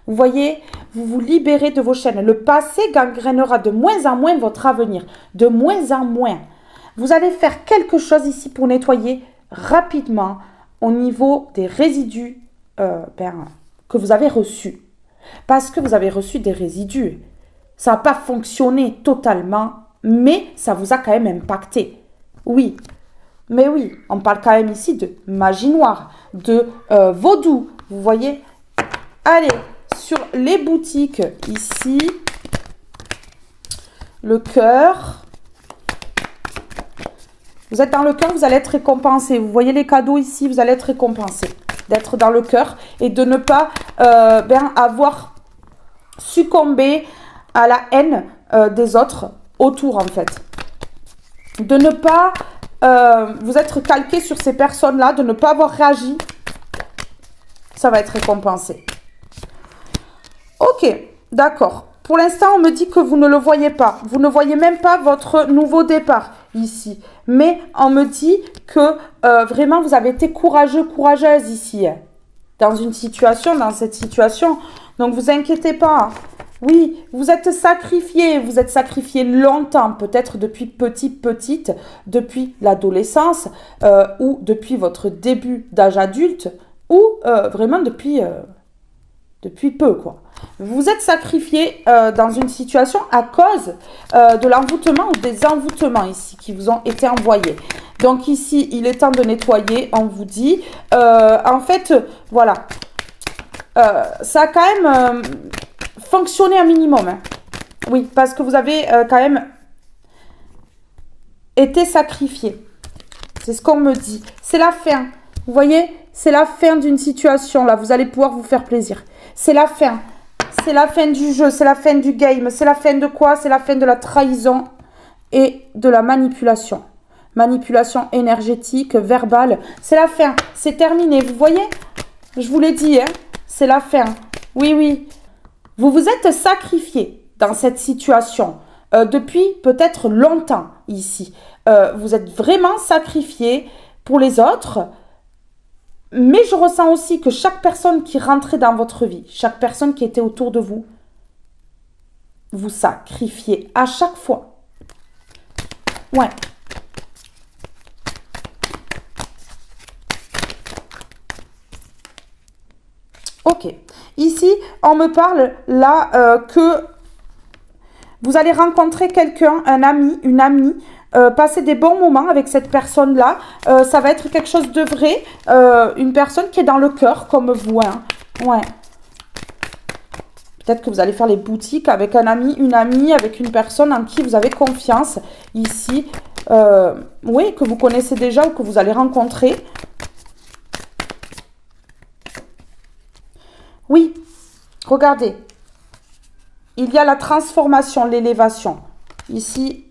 Vous voyez, vous vous libérez de vos chaînes. Le passé gangrènera de moins en moins votre avenir. De moins en moins. Vous allez faire quelque chose ici pour nettoyer rapidement au niveau des résidus que vous avez reçus. Parce que vous avez reçu des résidus. Ça n'a pas fonctionné totalement, mais ça vous a quand même impacté. Oui, mais oui, on parle quand même ici de magie noire, de vaudou. Vous voyez? Allez, sur les boutiques ici, le cœur. Vous êtes dans le cœur, vous allez être récompensé. Vous voyez les cadeaux ici, vous allez être récompensé. D'être dans le cœur et de ne pas avoir succombé à la haine des autres autour en fait. De ne pas vous être calqué sur ces personnes-là, de ne pas avoir réagi. Ça va être récompensé. Ok, d'accord. Pour l'instant, on me dit que vous ne le voyez pas. Vous ne voyez même pas votre nouveau départ ici. Mais on me dit que vraiment, vous avez été courageux, courageuse ici. Dans cette situation. Donc, vous inquiétez pas. Oui, vous êtes sacrifié longtemps, peut-être depuis petite, depuis l'adolescence ou depuis votre début d'âge adulte ou vraiment depuis Depuis peu, quoi. Vous êtes sacrifié dans une situation à cause de l'envoûtement ou des envoûtements ici qui vous ont été envoyés. Donc ici, il est temps de nettoyer, on vous dit. En fait, voilà. Ça a quand même fonctionné un minimum. Hein. Oui, parce que vous avez quand même été sacrifié. C'est ce qu'on me dit. C'est la fin. Vous voyez, c'est la fin d'une situation. Là, vous allez pouvoir vous faire plaisir. C'est la fin. C'est la fin du jeu. C'est la fin du game. C'est la fin de quoi? C'est la fin de la trahison et de la manipulation. Manipulation énergétique, verbale. C'est la fin. C'est terminé. Vous voyez? Je vous l'ai dit, hein? C'est la fin. Oui, oui. Vous vous êtes sacrifié dans cette situation depuis peut-être longtemps ici. Vous êtes vraiment sacrifié pour les autres. Mais je ressens aussi que chaque personne qui rentrait dans votre vie, chaque personne qui était autour de vous, vous sacrifiez à chaque fois. Ouais. Ok. Ici, on me parle là que vous allez rencontrer quelqu'un, un ami, une amie, passer des bons moments avec cette personne-là. Ça va être quelque chose de vrai. Une personne qui est dans le cœur, comme vous. Hein. Ouais. Peut-être que vous allez faire les boutiques avec un ami, une amie, avec une personne en qui vous avez confiance. Ici, oui, que vous connaissez déjà ou que vous allez rencontrer. Oui, regardez. Il y a la transformation, l'élévation. Ici,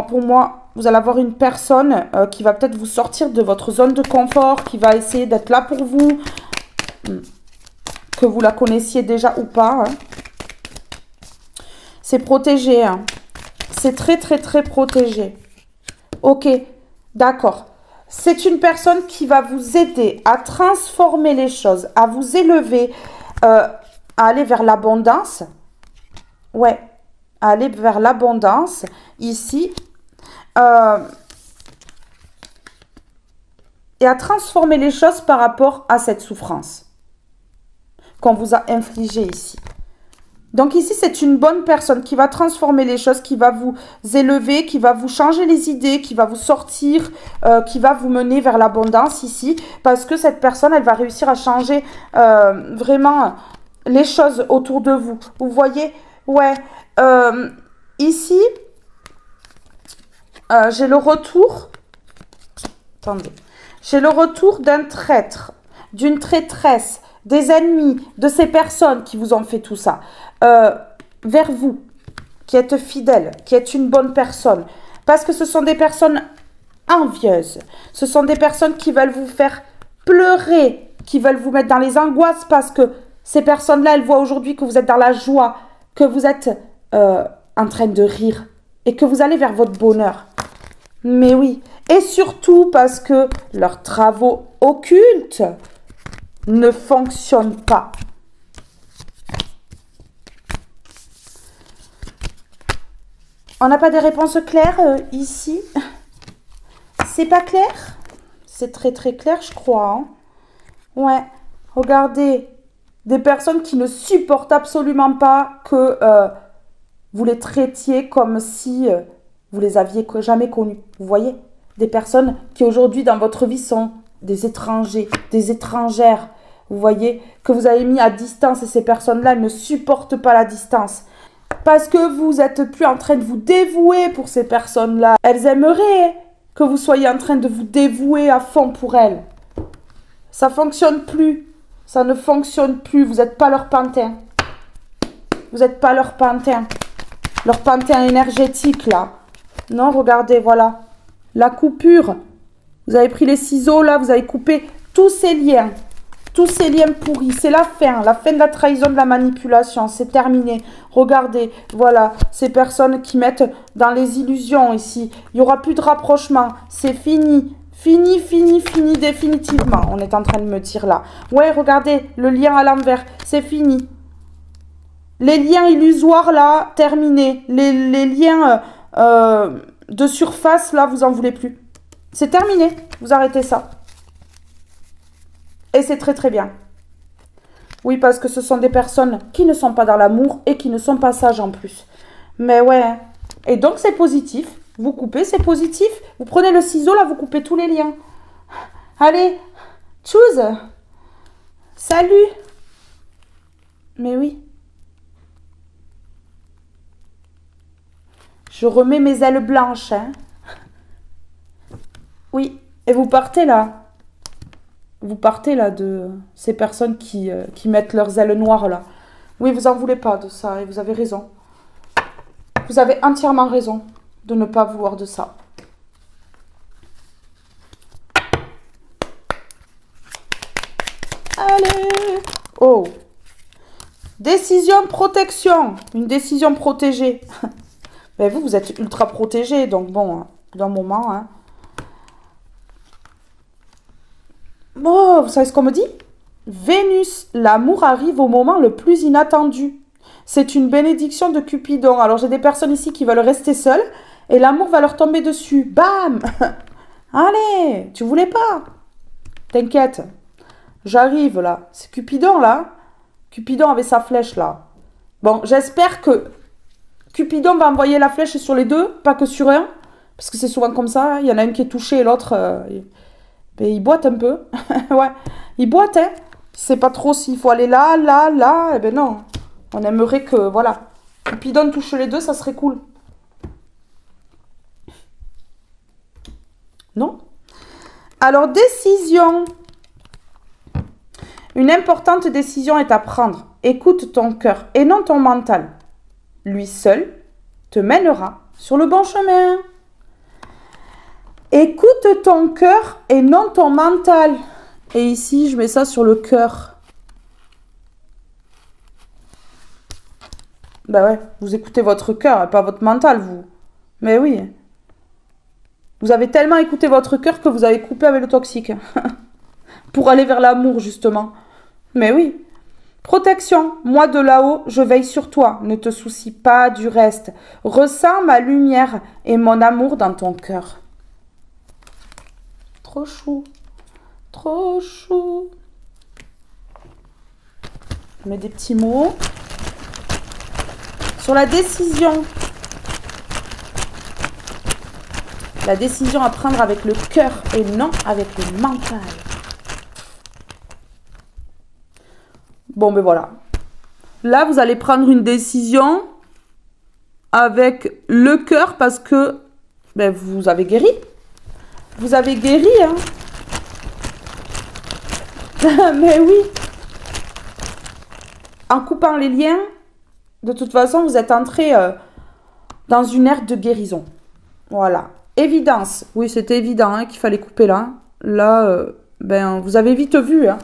pour moi, vous allez avoir une personne qui va peut-être vous sortir de votre zone de confort, qui va essayer d'être là pour vous, que vous la connaissiez déjà ou pas. Hein. C'est protégé. Hein. C'est très, très, très protégé. Ok, d'accord. C'est une personne qui va vous aider à transformer les choses, à vous élever, à aller vers l'abondance. Ouais, à aller vers l'abondance, ici. Et à transformer les choses par rapport à cette souffrance qu'on vous a infligée ici. Donc ici, c'est une bonne personne qui va transformer les choses, qui va vous élever, qui va vous changer les idées, qui va vous sortir, qui va vous mener vers l'abondance ici. Parce que cette personne, elle va réussir à changer vraiment les choses autour de vous. Vous voyez? Ouais. Ici, j'ai le retour. Attendez. J'ai le retour d'un traître, d'une traîtresse, des ennemis, de ces personnes qui vous ont fait tout ça. Vers vous, qui êtes fidèle, qui êtes une bonne personne. Parce que ce sont des personnes envieuses. Ce sont des personnes qui veulent vous faire pleurer, qui veulent vous mettre dans les angoisses parce que ces personnes-là, elles voient aujourd'hui que vous êtes dans la joie, que vous êtes en train de rire et que vous allez vers votre bonheur. Mais oui, et surtout parce que leurs travaux occultes ne fonctionnent pas. On n'a pas des réponses claires ici. C'est pas clair? C'est très très clair, je crois. Hein. Ouais, regardez. Des personnes qui ne supportent absolument pas que vous les traitiez comme si vous les aviez jamais connus. Vous voyez? Des personnes qui aujourd'hui dans votre vie sont des étrangers, des étrangères. Vous voyez? Que vous avez mis à distance et ces personnes-là elles ne supportent pas la distance. Parce que vous n'êtes plus en train de vous dévouer pour ces personnes-là. Elles aimeraient que vous soyez en train de vous dévouer à fond pour elles. Ça ne fonctionne plus. Ça ne fonctionne plus. Vous n'êtes pas leur pantin. Vous n'êtes pas leur pantin. Leur pantin énergétique, là. Non, regardez, voilà. La coupure. Vous avez pris les ciseaux, là. Vous avez coupé tous ces liens. Tous ces liens pourris. C'est la fin. La fin de la trahison, de la manipulation. C'est terminé. Regardez, voilà. Ces personnes qui mettent dans les illusions, ici. Il n'y aura plus de rapprochement. C'est fini. Fini, fini, fini, définitivement. On est en train de me dire là. Ouais, regardez, le lien à l'envers, c'est fini. Les liens illusoires là, terminés. Les liens de surface là, vous en voulez plus. C'est terminé, vous arrêtez ça. Et c'est très très bien. Oui, parce que ce sont des personnes qui ne sont pas dans l'amour et qui ne sont pas sages en plus. Mais ouais. Hein. Et donc, c'est positif. Vous coupez, c'est positif. Vous prenez le ciseau, là, vous coupez tous les liens. Allez, choose. Salut. Mais oui. Je remets mes ailes blanches. Hein. Oui. Et vous partez là. Vous partez là de ces personnes qui mettent leurs ailes noires là. Oui, vous en voulez pas de ça et vous avez raison. Vous avez entièrement raison de ne pas vouloir de ça. Allez. Oh. Décision protection. Une décision protégée. Mais vous êtes ultra protégé, donc bon, d'un moment, hein. Oh, vous savez ce qu'on me dit? Vénus, l'amour arrive au moment le plus inattendu. C'est une bénédiction de Cupidon. Alors j'ai des personnes ici qui veulent rester seules et l'amour va leur tomber dessus. Bam! Allez, tu voulais pas? T'inquiète, j'arrive là. C'est Cupidon là. Cupidon avait sa flèche là. Bon, j'espère que Cupidon va envoyer la flèche sur les deux, pas que sur un. Parce que c'est souvent comme ça. Il y en a un qui est touché et l'autre... il boite un peu. Ouais, il boite, hein. Il sait pas trop s'il faut aller là, là, là. Eh ben non. On aimerait que, voilà, Cupidon touche les deux, ça serait cool. Non? Alors, décision. Une importante décision est à prendre. Écoute ton cœur et non ton mental. Lui seul te mènera sur le bon chemin. Écoute ton cœur et non ton mental. Et ici, je mets ça sur le cœur. Ben ouais, vous écoutez votre cœur et pas votre mental, vous. Mais oui. Vous avez tellement écouté votre cœur que vous avez coupé avec le toxique. Pour aller vers l'amour, justement. Mais oui. Protection. Moi de là-haut, je veille sur toi. Ne te soucie pas du reste. Ressens ma lumière et mon amour dans ton cœur. Trop chou. Trop chou. Je mets des petits mots. Sur la décision. La décision à prendre avec le cœur et non avec le mental. Bon, ben voilà. Là, vous allez prendre une décision avec le cœur parce que ben, vous avez guéri. Vous avez guéri, hein. Mais oui. En coupant les liens, de toute façon, vous êtes entré dans une ère de guérison. Voilà. Évidence. Oui, c'était évident hein, qu'il fallait couper là. Là, ben, vous avez vite vu. Hein.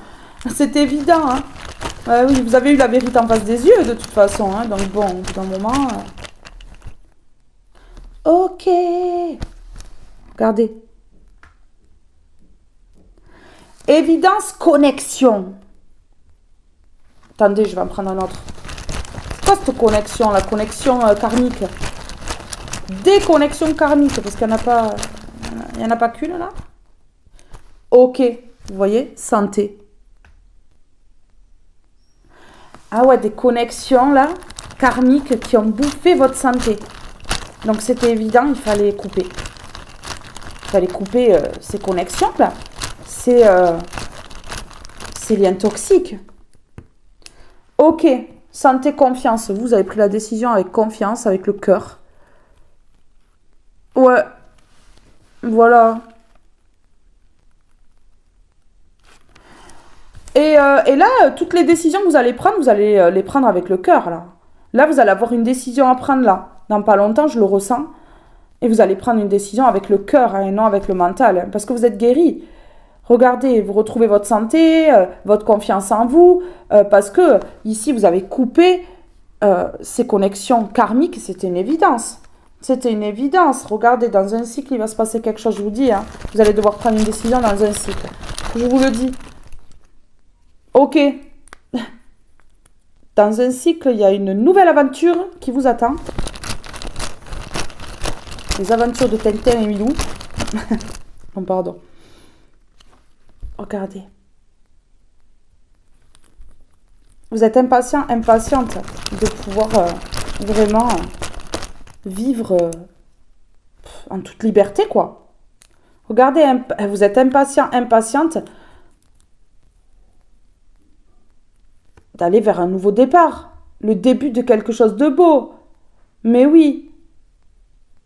C'est évident. Hein. Oui, vous avez eu la vérité en face des yeux, de toute façon. Hein. Donc bon, au bout d'un moment... Ok. Regardez. Évidence, connexion. Attendez, je vais en prendre un autre. C'est quoi cette connexion, la connexion karmique? Déconnexion karmique, parce qu'il n'y en a pas... Il n'y en a pas qu'une, là. Ok, vous voyez, santé. Ah ouais, des connexions, là, karmiques, qui ont bouffé votre santé. Donc, c'était évident, il fallait couper. Il fallait couper ces connexions, là. Ces liens toxiques. Ok, santé, confiance. Vous avez pris la décision avec confiance, avec le cœur. Ouais, voilà. Et là, toutes les décisions que vous allez prendre, vous allez les prendre avec le cœur, là. Là, vous allez avoir une décision à prendre, là. Dans pas longtemps, je le ressens. Et vous allez prendre une décision avec le cœur, hein, et non avec le mental. Hein, parce que vous êtes guéri. Regardez, vous retrouvez votre santé, votre confiance en vous. Parce que, ici, vous avez coupé ces connexions karmiques. C'était une évidence. C'était une évidence. Regardez, dans un cycle, il va se passer quelque chose, je vous dis. Hein. Vous allez devoir prendre une décision dans un cycle. Je vous le dis. Ok. Dans un cycle, il y a une nouvelle aventure qui vous attend. Les aventures de Tintin et Milou. Oh, pardon. Regardez. Vous êtes impatient, impatiente de pouvoir vraiment vivre en toute liberté, quoi. Regardez, vous êtes impatient, impatiente d'aller vers un nouveau départ. Le début de quelque chose de beau. Mais oui,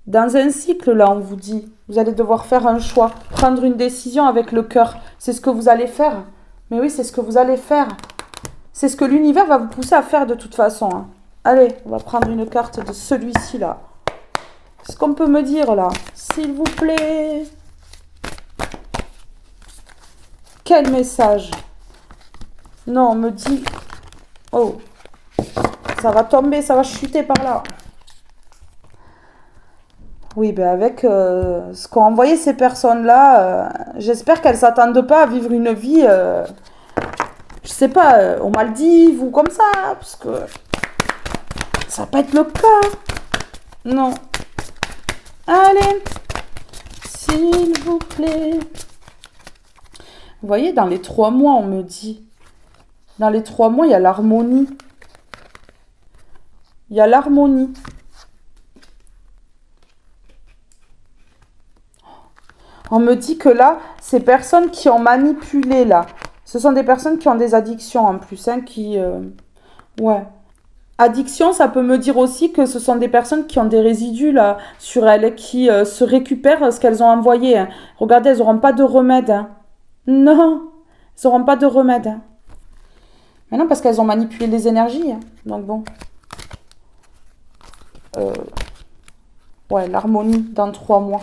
dans un cycle, là, on vous dit, vous allez devoir faire un choix, prendre une décision avec le cœur. C'est ce que vous allez faire. Mais oui, c'est ce que vous allez faire. C'est ce que l'univers va vous pousser à faire de toute façon. Hein. Allez, on va prendre une carte de celui-ci, là. Qu'est-ce qu'on peut me dire, là? S'il vous plaît. Quel message? Non, on me dit... Oh, ça va tomber, ça va chuter par là. Oui, ben avec ce qu'ont envoyé ces personnes-là, j'espère qu'elles ne s'attendent pas à vivre une vie, je sais pas, aux Maldives ou comme ça, parce que ça va pas être le cas. Non. Allez, s'il vous plaît. Vous voyez, dans les 3 mois, on me dit. Dans les 3 mois, il y a l'harmonie. Il y a l'harmonie. On me dit que là, ces personnes qui ont manipulé, là, ce sont des personnes qui ont des addictions en plus, hein, qui... ouais. Addiction, ça peut me dire aussi que ce sont des personnes qui ont des résidus, là, sur elles, qui se récupèrent ce qu'elles ont envoyé. Hein. Regardez, elles n'auront pas de remède. Hein. Non, elles n'auront pas de remède. Hein. Mais non, parce qu'elles ont manipulé les énergies. Hein. Donc bon. Ouais, l'harmonie dans 3 mois.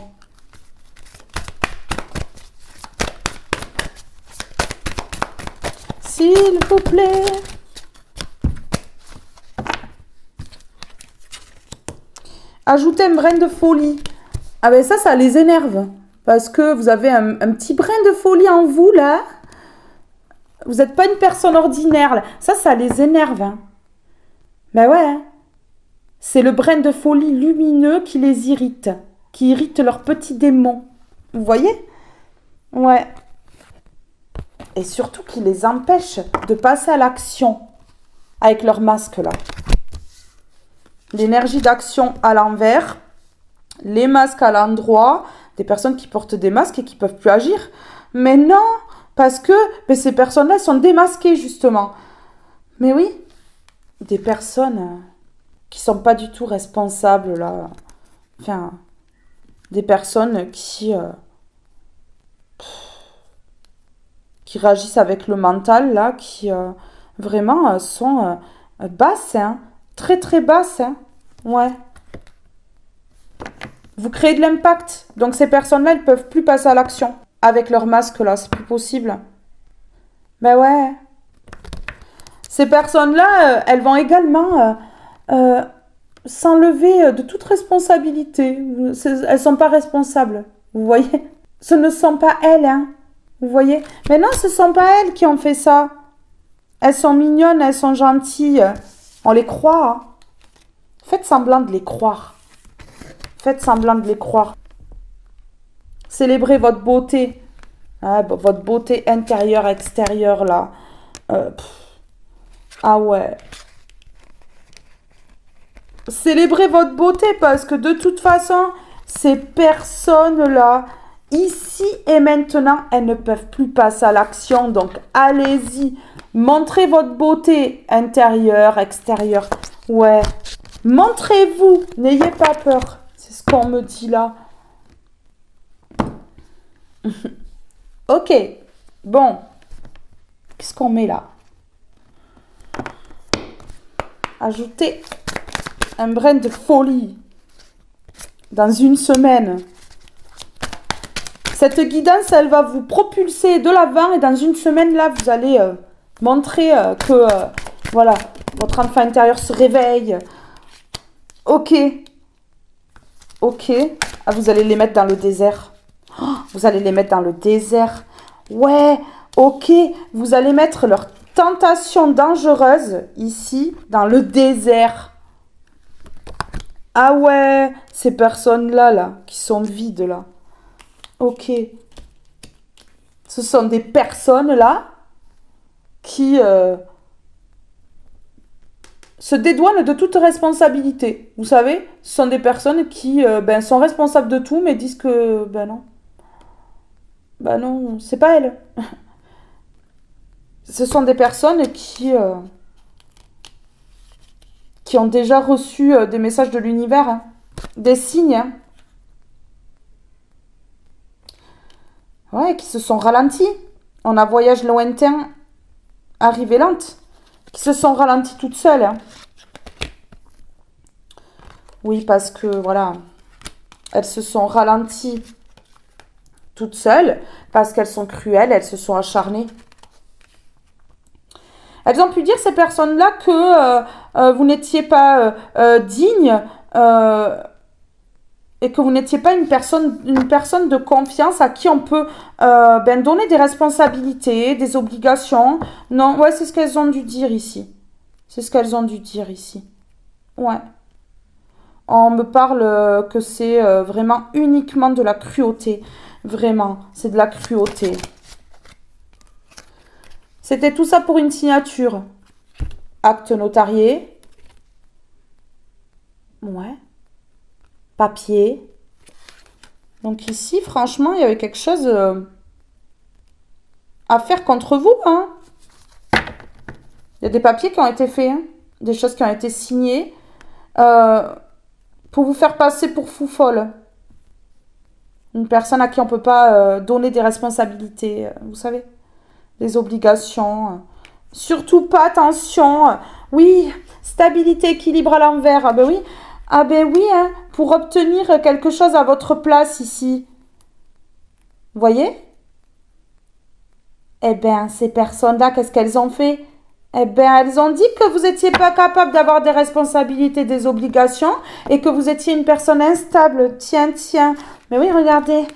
S'il vous plaît. Ajoutez un brin de folie. Ah ben ça les énerve. Parce que vous avez un petit brin de folie en vous, là. Vous n'êtes pas une personne ordinaire, là. Ça les énerve. Hein. Ben ouais. Hein. C'est le brin de folie lumineux qui les irrite. Qui irrite leurs petits démons. Vous voyez? Ouais. Et surtout qui les empêche de passer à l'action. Avec leur masque, là. L'énergie d'action à l'envers, les masques à l'endroit, des personnes qui portent des masques et qui ne peuvent plus agir. Mais non, parce que ces personnes-là sont démasquées, justement. Mais oui, des personnes qui ne sont pas du tout responsables, là. Enfin, des personnes qui réagissent avec le mental, là, qui vraiment sont basses, hein. Très très basse, hein. Ouais. Vous créez de l'impact. Donc ces personnes-là, elles ne peuvent plus passer à l'action. Avec leur masque, là, c'est plus possible. Ben ouais. Ces personnes-là, elles vont également s'enlever de toute responsabilité. Elles ne sont pas responsables. Vous voyez? Ce ne sont pas elles, hein. Vous voyez? Mais non, ce ne sont pas elles qui ont fait ça. Elles sont mignonnes, elles sont gentilles. On les croit. Hein. Faites semblant de les croire. Faites semblant de les croire. Célébrez votre beauté. Hein, votre beauté intérieure, extérieure, là. Ah ouais. Célébrez votre beauté parce que de toute façon, ces personnes-là, ici et maintenant, elles ne peuvent plus passer à l'action. Donc, allez-y. Montrez votre beauté intérieure, extérieure. Ouais. Montrez-vous. N'ayez pas peur. C'est ce qu'on me dit là. Ok. Bon. Qu'est-ce qu'on met là? Ajoutez un brin de folie. Dans une semaine. Cette guidance, elle va vous propulser de l'avant. Et dans une semaine, là, vous allez... montrer que, voilà, votre enfant intérieur se réveille. Ok. Ok. Ah, vous allez les mettre dans le désert. Oh, vous allez les mettre dans le désert. Ouais. Ok. Vous allez mettre leur tentation dangereuse ici, dans le désert. Ah ouais. Ces personnes-là, là, qui sont vides, là. Ok. Ce sont des personnes, là, qui se dédouanent de toute responsabilité. Vous savez, ce sont des personnes qui sont responsables de tout, mais disent que, non, c'est pas elles. Ce sont des personnes qui ont déjà reçu des messages de l'univers, hein, des signes, hein. Ouais, qui se sont ralentis. On a voyage lointain, arrivée lente, qui se sont ralentis toutes seules, hein. Oui, parce que, voilà, elles se sont ralenties toutes seules, parce qu'elles sont cruelles, elles se sont acharnées. Elles ont pu dire, ces personnes-là, que vous n'étiez pas digne et que vous n'étiez pas une personne de confiance à qui on peut donner des responsabilités, des obligations. Non, ouais, c'est ce qu'elles ont dû dire ici. C'est ce qu'elles ont dû dire ici. Ouais. On me parle que c'est vraiment uniquement de la cruauté. Vraiment, c'est de la cruauté. C'était tout ça pour une signature. Acte notarié. Ouais. Papier. Donc ici, franchement, il y avait quelque chose à faire contre vous, hein. Il y a des papiers qui ont été faits, hein. Des choses qui ont été signées pour vous faire passer pour fou folle. Une personne à qui on ne peut pas donner des responsabilités, vous savez. Des obligations. Surtout pas, attention. Oui, stabilité, équilibre à l'envers. Ah ben oui. Ah ben oui, hein, pour obtenir quelque chose à votre place ici. Vous voyez? Eh bien, ces personnes-là, qu'est-ce qu'elles ont fait? Eh bien, elles ont dit que vous n'étiez pas capable d'avoir des responsabilités, des obligations et que vous étiez une personne instable. Tiens. Mais oui, regardez,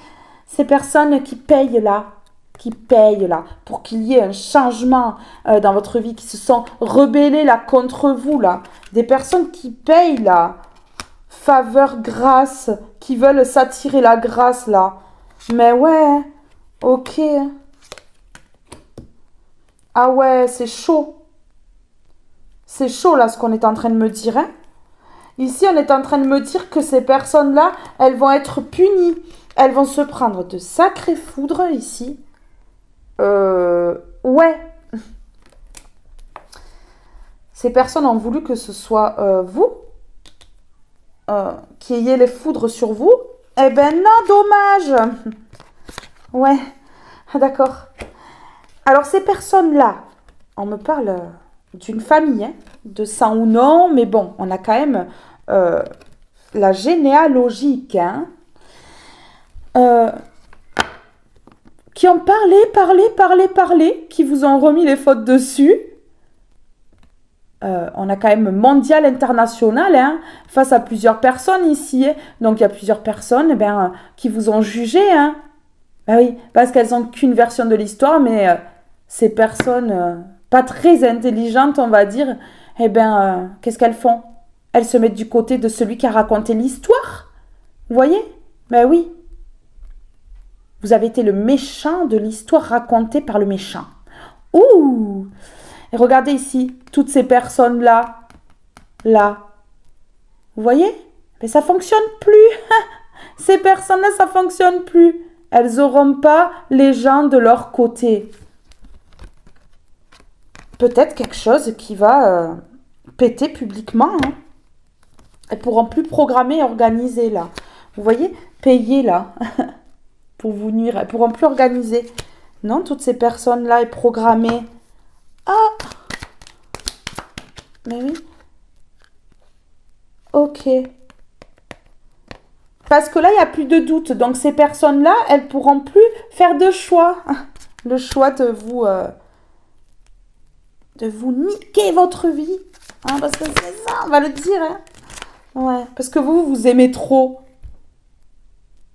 ces personnes qui payent là, pour qu'il y ait un changement dans votre vie, qui se sont rebellées là contre vous là. Des personnes qui payent là. Faveur, grâce, qui veulent s'attirer la grâce là. Mais ouais, ok. Ah ouais, c'est chaud. C'est chaud là ce qu'on est en train de me dire, hein. Ici, on est en train de me dire que ces personnes-là, elles vont être punies. Elles vont se prendre de sacrées foudres ici. Ouais. Ces personnes ont voulu que ce soit vous qui ayez les foudres sur vous. Eh ben non, dommage. Ouais, d'accord. Alors ces personnes-là, on me parle d'une famille, hein, de sang ou non, mais bon, on a quand même la généalogique, hein, qui ont parlé, qui vous ont remis les fautes dessus. On a quand même mondial, international, hein, face à plusieurs personnes ici. Hein. Donc, il y a plusieurs personnes qui vous ont jugé. Hein. Ben oui, parce qu'elles n'ont qu'une version de l'histoire, mais ces personnes pas très intelligentes, on va dire, qu'est-ce qu'elles font? Elles se mettent du côté de celui qui a raconté l'histoire. Vous voyez? Ben oui. Vous avez été le méchant de l'histoire racontée par le méchant. Ouh! Et regardez ici, toutes ces personnes-là, là. Vous voyez? Mais ça ne fonctionne plus. Ces personnes-là, ça ne fonctionne plus. Elles n'auront pas les gens de leur côté. Peut-être quelque chose qui va péter publiquement. Hein. Elles ne pourront plus programmer et organiser, là. Vous voyez? Payer, là. Pour vous nuire. Elles ne pourront plus organiser. Non, toutes ces personnes-là, elles programmées. Ah! Mais oui. Ok. Parce que là, il n'y a plus de doute. Donc, ces personnes-là, elles ne pourront plus faire de choix. Le choix de vous niquer votre vie. Hein, parce que c'est ça, on va le dire. Hein. Ouais. Parce que vous aimez trop.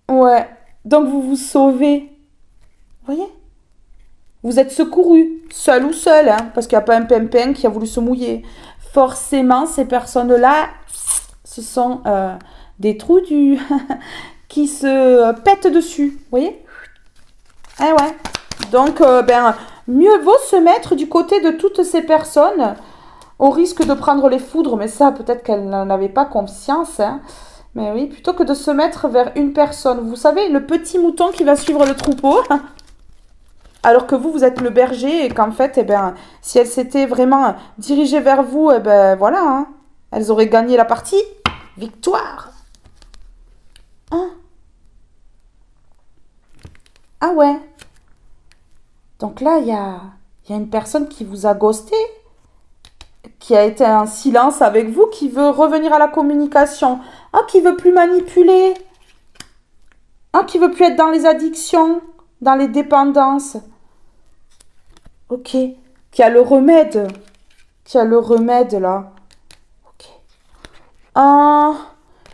Ouais. Donc, vous vous sauvez. Vous voyez? Vous êtes secouru, seul ou seul, hein, parce qu'il n'y a pas un pimpin qui a voulu se mouiller. Forcément, ces personnes-là, ce sont des trous qui se pètent dessus. Vous voyez? Eh ouais. Donc, mieux vaut se mettre du côté de toutes ces personnes. Au risque de prendre les foudres, mais ça, peut-être qu'elle n'en avait pas conscience. Hein. Mais oui, plutôt que de se mettre vers une personne. Vous savez, le petit mouton qui va suivre le troupeau. Alors que vous êtes le berger et qu'en fait, eh ben, si elles s'étaient vraiment dirigées vers vous, eh ben voilà, hein, elles auraient gagné la partie. Victoire. Hein? Ah ouais. Donc là, il y a une personne qui vous a ghosté, qui a été en silence avec vous, qui veut revenir à la communication. Ah, qui veut plus manipuler. Ah, qui veut plus être dans les addictions, dans les dépendances. Ok. Qui a le remède. Qui a le remède, là. Ok. Ah,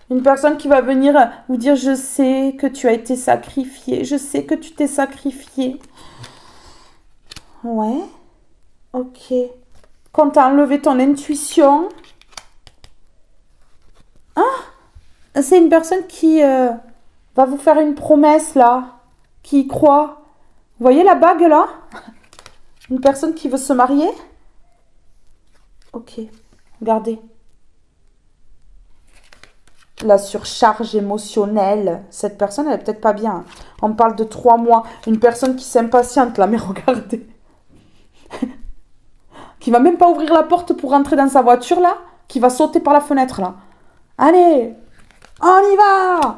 une personne qui va venir vous dire, je sais que tu as été sacrifié. Je sais que tu t'es sacrifié. Ouais. Ok. Quand t'as enlevé ton intuition. Ah, c'est une personne qui va vous faire une promesse, là. Qui y croit. Vous voyez la bague, là? Une personne qui veut se marier? Ok, regardez. La surcharge émotionnelle. Cette personne, elle est peut-être pas bien. On parle de 3 mois. Une personne qui s'impatiente, là, mais regardez. Qui va même pas ouvrir la porte pour rentrer dans sa voiture, là. Qui va sauter par la fenêtre, là. Allez, on y va!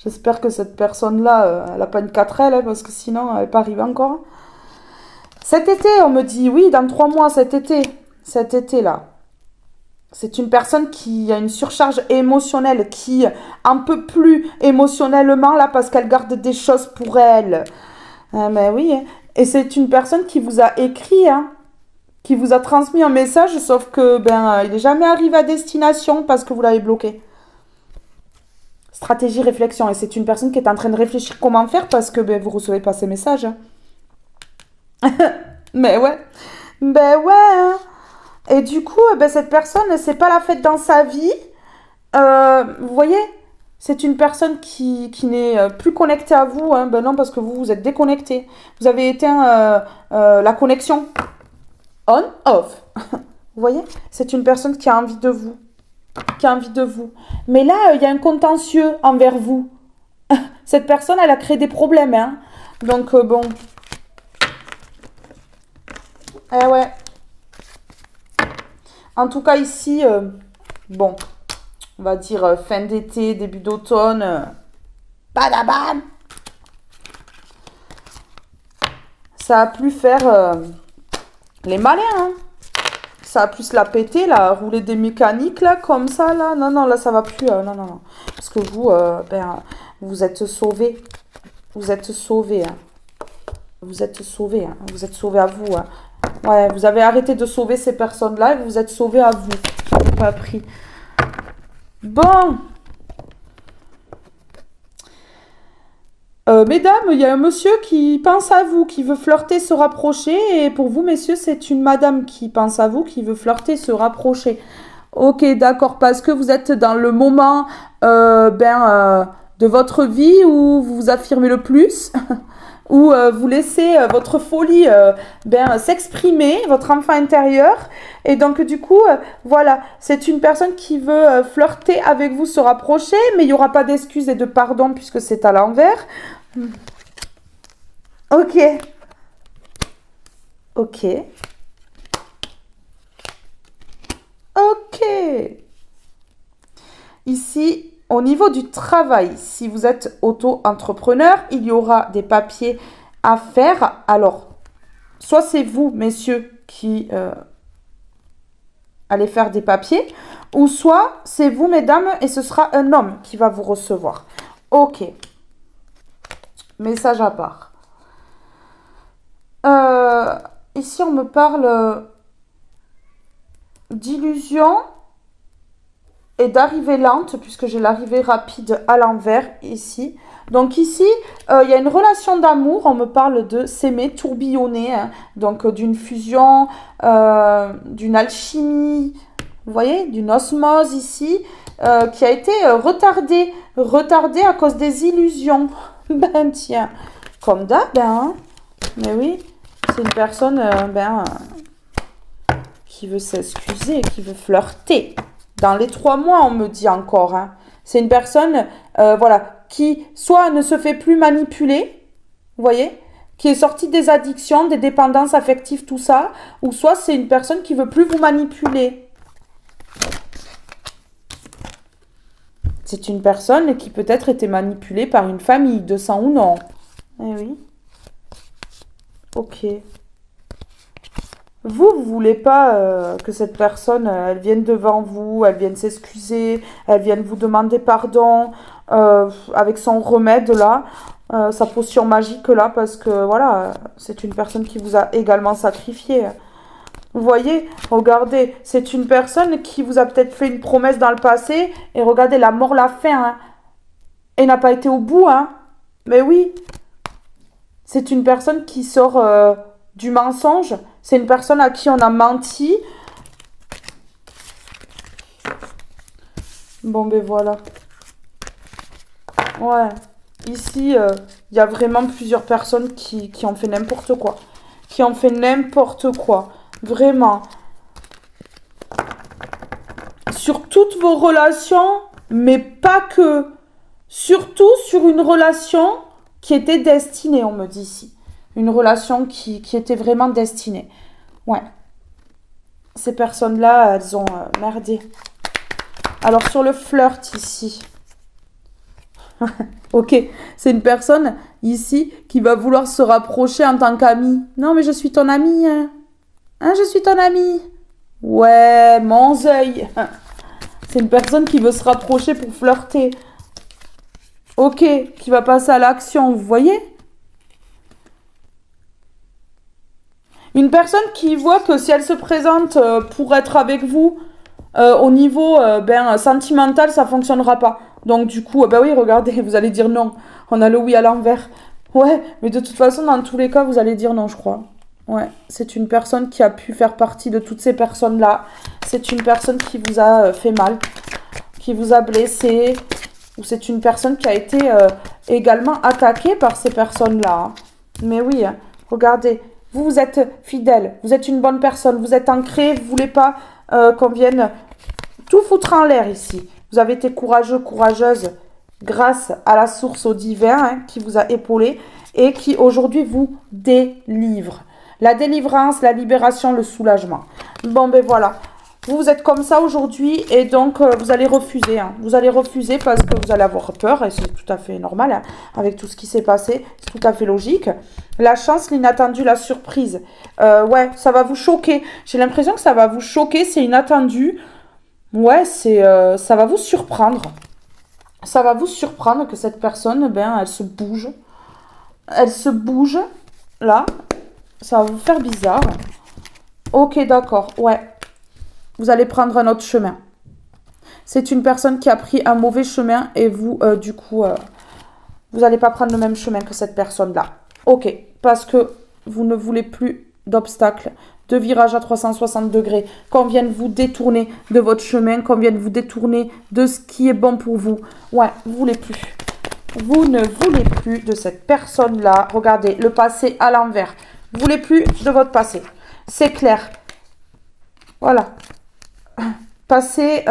J'espère que cette personne-là, elle n'a pas une 4L, hein, parce que sinon, elle n'est pas arrivée encore. Cet été, on me dit, oui, dans 3 mois, cet été-là. C'est une personne qui a une surcharge émotionnelle, qui en peut plus émotionnellement, là, parce qu'elle garde des choses pour elle. Mais oui, hein. Et c'est une personne qui vous a écrit, hein, qui vous a transmis un message, sauf que, il n'est jamais arrivé à destination parce que vous l'avez bloqué. Stratégie, réflexion. Et c'est une personne qui est en train de réfléchir comment faire parce que, vous recevez pas ces messages. Hein. Mais ouais. Hein. Et du coup, cette personne, c'est pas la fête dans sa vie. Vous voyez, c'est une personne qui n'est plus connectée à vous. Hein. Non, parce que vous êtes déconnecté. Vous avez éteint la connexion on, off. Vous voyez, c'est une personne qui a envie de vous. Mais là, il y a un contentieux envers vous. Cette personne, elle a créé des problèmes. Hein. Donc, bon... Eh ouais. En tout cas, ici, bon, on va dire fin d'été, début d'automne. Badabam! Ça a pu faire les malins, hein. Ça a pu se la péter, là, rouler des mécaniques, là, comme ça, là. Non, là, ça va plus. Non. Parce que vous, vous êtes sauvés. Vous êtes sauvés, hein. Vous êtes sauvés, hein. Vous êtes sauvés à vous, hein. Ouais, vous avez arrêté de sauver ces personnes-là et vous êtes sauvés à vous. J'avais pas appris. Bon. Mesdames, il y a un monsieur qui pense à vous, qui veut flirter, se rapprocher. Et pour vous, messieurs, c'est une madame qui pense à vous, qui veut flirter, se rapprocher. Ok, d'accord, parce que vous êtes dans le moment de votre vie où vous vous affirmez le plus. Où vous laissez votre folie s'exprimer, votre enfant intérieur. Et donc, du coup, voilà, c'est une personne qui veut flirter avec vous, se rapprocher, mais il n'y aura pas d'excuses et de pardon puisque c'est à l'envers. Ok. Ici, au niveau du travail, si vous êtes auto-entrepreneur, il y aura des papiers à faire. Alors, soit c'est vous, messieurs, qui allez faire des papiers, ou soit c'est vous, mesdames, et ce sera un homme qui va vous recevoir. Ok. Message à part. Ici, on me parle d'illusion et d'arrivée lente, puisque j'ai l'arrivée rapide à l'envers ici. Donc ici, il y a une relation d'amour, on me parle de s'aimer, tourbillonner, hein, donc d'une fusion, d'une alchimie, vous voyez, d'une osmose ici, qui a été retardée à cause des illusions. Ben tiens, comme d'hab, hein. Mais oui, c'est une personne qui veut s'excuser, qui veut flirter. Dans les 3 mois, on me dit encore. Hein. C'est une personne, voilà, qui soit ne se fait plus manipuler, vous voyez, qui est sortie des addictions, des dépendances affectives, tout ça, ou soit c'est une personne qui veut plus vous manipuler. C'est une personne qui peut-être était manipulée par une famille, de sang ou non. Eh oui. Ok. Vous voulez pas que cette personne, elle vienne devant vous, elle vienne s'excuser, elle vienne vous demander pardon avec son remède là, sa potion magique là, parce que voilà, c'est une personne qui vous a également sacrifié. Vous voyez, regardez, c'est une personne qui vous a peut-être fait une promesse dans le passé, et regardez, la mort l'a fait, hein, et n'a pas été au bout, hein. Mais oui, c'est une personne qui sort du mensonge. C'est une personne à qui on a menti. Bon, ben voilà. Ouais. Ici, il y a vraiment plusieurs personnes qui ont fait n'importe quoi. Qui ont fait n'importe quoi. Vraiment. Sur toutes vos relations, mais pas que. Surtout sur une relation qui était destinée, on me dit ici. Une relation qui était vraiment destinée. Ouais. Ces personnes-là, elles ont merdé. Alors, sur le flirt, ici. Ok, c'est une personne, ici, qui va vouloir se rapprocher en tant qu'amie. Non, mais je suis ton amie. Hein, je suis ton amie. Ouais, mon œil. C'est une personne qui veut se rapprocher pour flirter. Ok, qui va passer à l'action, vous voyez ? Une personne qui voit que si elle se présente pour être avec vous, au niveau sentimental, ça fonctionnera pas. Donc du coup, ben oui, regardez, vous allez dire non. On a le oui à l'envers. Ouais, mais de toute façon, dans tous les cas, vous allez dire non, je crois. Ouais, c'est une personne qui a pu faire partie de toutes ces personnes-là. C'est une personne qui vous a fait mal, qui vous a blessé. Ou c'est une personne qui a été également attaquée par ces personnes-là. Mais oui, regardez. Vous êtes fidèle, vous êtes une bonne personne, vous êtes ancré, vous ne voulez pas qu'on vienne tout foutre en l'air ici. Vous avez été courageux, courageuse grâce à la source au divin qui vous a épaulé et qui aujourd'hui vous délivre. La délivrance, la libération, le soulagement. Bon ben voilà, vous êtes comme ça aujourd'hui et donc vous allez refuser. Hein. Vous allez refuser parce que vous allez avoir peur et c'est tout à fait normal hein, avec tout ce qui s'est passé. C'est tout à fait logique. La chance, l'inattendu, la surprise. Ouais, ça va vous choquer. J'ai l'impression que ça va vous choquer, c'est inattendu. Ouais, ça va vous surprendre. Ça va vous surprendre que cette personne, ben, elle se bouge. Elle se bouge, là. Ça va vous faire bizarre. Ok, d'accord, ouais. Vous allez prendre un autre chemin. C'est une personne qui a pris un mauvais chemin et vous, du coup, vous n'allez pas prendre le même chemin que cette personne-là. Ok, parce que vous ne voulez plus d'obstacles, de virages à 360 degrés, qu'on vienne vous détourner de votre chemin, qu'on vienne vous détourner de ce qui est bon pour vous. Ouais, vous ne voulez plus. Vous ne voulez plus de cette personne-là. Regardez, le passé à l'envers. Vous ne voulez plus de votre passé. C'est clair. Voilà. Passé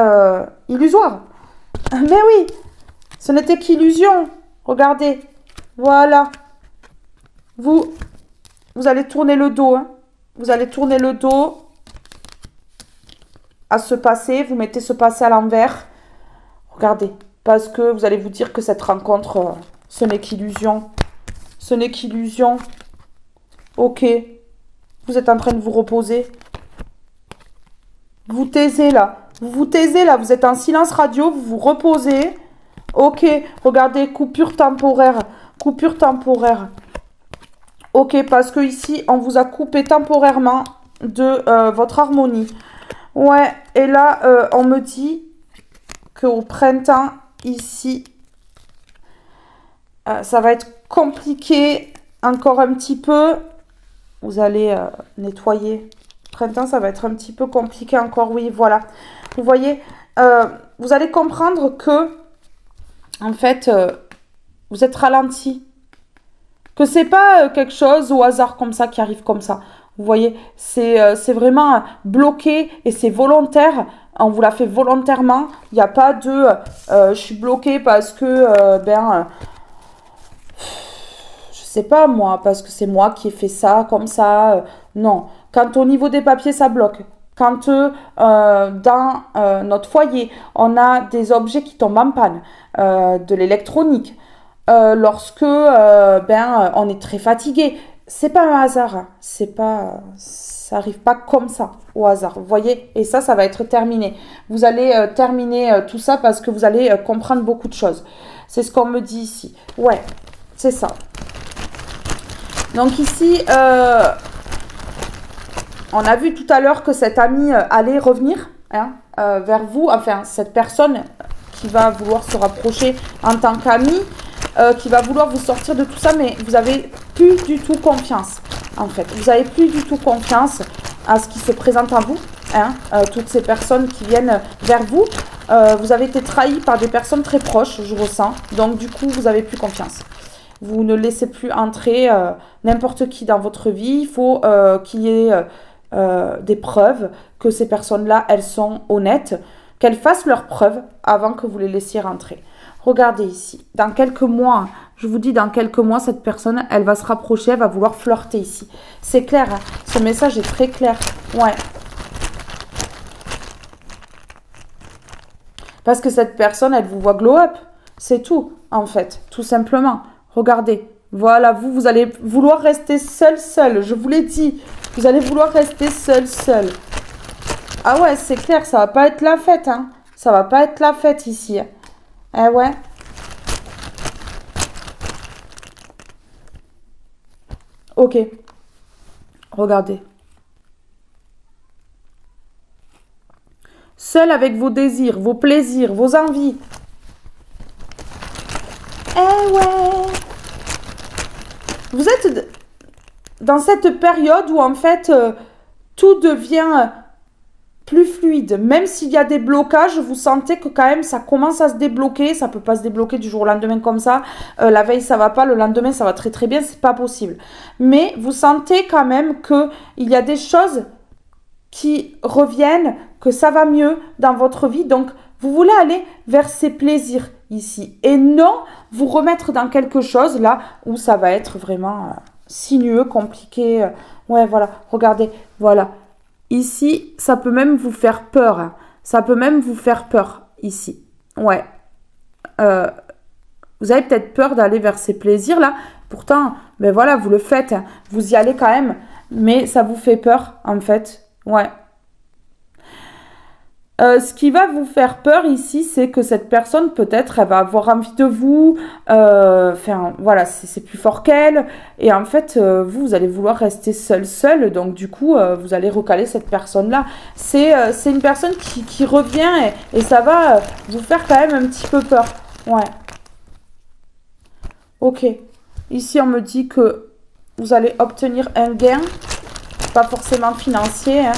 illusoire. Mais oui, ce n'était qu'illusion. Regardez. Voilà. Vous allez tourner le dos. Hein. Vous allez tourner le dos à ce passé. Vous mettez ce passé à l'envers. Regardez. Parce que vous allez vous dire que cette rencontre, ce n'est qu'illusion. Ce n'est qu'illusion. Ok. Vous êtes en train de vous reposer. Vous taisez là. Vous vous taisez là. Vous êtes en silence radio. Vous vous reposez. Ok. Regardez. Coupure temporaire. Coupure temporaire. Ok. Parce que ici, on vous a coupé temporairement de votre harmonie. Ouais. Et là, on me dit qu'au printemps, ici, ça va être compliqué encore un petit peu. Vous allez nettoyer. Printemps, ça va être un petit peu compliqué encore. Oui, voilà. Vous voyez, vous allez comprendre que, en fait, vous êtes ralenti. Que c'est pas quelque chose au hasard comme ça qui arrive comme ça. Vous voyez, c'est vraiment bloqué et c'est volontaire. On vous l'a fait volontairement. Il n'y a pas de je suis bloqué parce que je sais pas moi, parce que c'est moi qui ai fait ça comme ça. Non. Quand au niveau des papiers, ça bloque. Quand dans notre foyer, on a des objets qui tombent en panne, de l'électronique, lorsque on est très fatigué, c'est pas un hasard, hein. C'est pas, ça arrive pas comme ça au hasard. Vous voyez, et ça va être terminé. Vous allez terminer tout ça parce que vous allez comprendre beaucoup de choses. C'est ce qu'on me dit ici. Ouais, c'est ça. Donc ici, on a vu tout à l'heure que cet ami allait revenir vers vous. Enfin, cette personne qui va vouloir se rapprocher en tant qu'ami, qui va vouloir vous sortir de tout ça, mais vous avez plus du tout confiance, en fait. Vous avez plus du tout confiance à ce qui se présente en vous, toutes ces personnes qui viennent vers vous. Vous avez été trahi par des personnes très proches, je ressens. Donc, du coup, vous avez plus confiance. Vous ne laissez plus entrer n'importe qui dans votre vie. Il faut qu'il y ait des preuves que ces personnes-là, elles sont honnêtes, qu'elles fassent leurs preuves avant que vous les laissiez rentrer. Regardez ici, dans quelques mois, je vous dis dans quelques mois, cette personne, elle va se rapprocher, elle va vouloir flirter ici. C'est clair, hein, ce message est très clair. Ouais. Parce que cette personne, elle vous voit glow up. C'est tout, en fait, tout simplement. Regardez, voilà, vous allez vouloir rester seul. Je vous l'ai dit, vous allez vouloir rester seul. Ah ouais, c'est clair, ça va pas être la fête, hein. Ça va pas être la fête ici. Eh ouais. Ok. Regardez. Seul avec vos désirs, vos plaisirs, vos envies. Eh ouais. Vous êtes dans cette période où en fait tout devient plus fluide. Même s'il y a des blocages, vous sentez que quand même ça commence à se débloquer. Ça peut pas se débloquer du jour au lendemain comme ça. La veille ça va pas, le lendemain ça va très très bien, c'est pas possible. Mais vous sentez quand même que il y a des choses qui reviennent, que ça va mieux dans votre vie. Donc vous voulez aller vers ces plaisirs ici et non vous remettre dans quelque chose là où ça va être vraiment sinueux, compliqué. Ouais, voilà, regardez, voilà. Ici, ça peut même vous faire peur. Hein. Ça peut même vous faire peur, ici. Ouais. Vous avez peut-être peur d'aller vers ces plaisirs-là. Pourtant, ben voilà, vous le faites. Hein. Vous y allez quand même. Mais ça vous fait peur, en fait. Ouais. Ce qui va vous faire peur ici, c'est que cette personne, peut-être, elle va avoir envie de vous. Enfin, voilà, c'est plus fort qu'elle. Et en fait, vous allez vouloir rester seul. Donc, du coup, vous allez recaler cette personne-là. C'est une personne qui revient et ça va vous faire quand même un petit peu peur. Ouais. Ok. Ici, on me dit que vous allez obtenir un gain. Pas forcément financier, hein.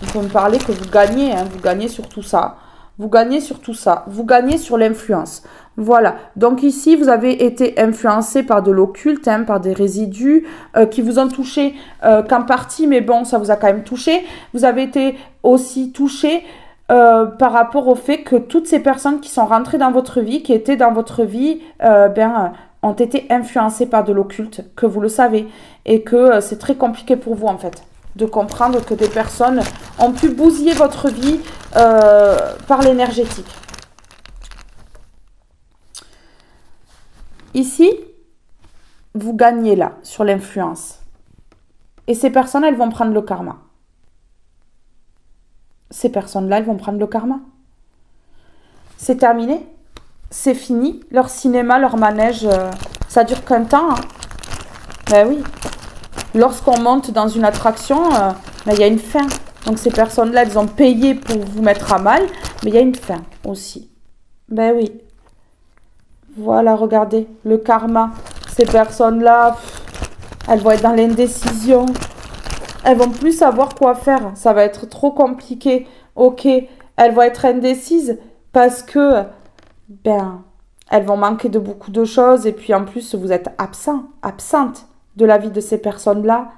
On peut me parler que vous gagnez, hein, vous gagnez sur tout ça. Vous gagnez sur tout ça. Vous gagnez sur l'influence. Voilà. Donc ici, vous avez été influencé par de l'occulte, hein, par des résidus qui vous ont touché qu'en partie, mais bon, ça vous a quand même touché. Vous avez été aussi touché par rapport au fait que toutes ces personnes qui sont rentrées dans votre vie, qui étaient dans votre vie, ont été influencées par de l'occulte, que vous le savez, et que c'est très compliqué pour vous en fait. De comprendre que des personnes ont pu bousiller votre vie par l'énergétique. Ici, vous gagnez là, sur l'influence. Et ces personnes, elles vont prendre le karma. Ces personnes-là, elles vont prendre le karma. C'est terminé. C'est fini. Leur cinéma, leur manège, ça dure qu'un temps. Hein. Ben oui. Lorsqu'on monte dans une attraction, il y a une fin. Donc ces personnes-là, elles ont payé pour vous mettre à mal, mais il y a une fin aussi. Ben oui. Voilà, regardez, le karma. Ces personnes-là, elles vont être dans l'indécision. Elles vont plus savoir quoi faire. Ça va être trop compliqué. Ok, elles vont être indécises parce que, elles vont manquer de beaucoup de choses. Et puis en plus, vous êtes absente de la vie de ces personnes-là.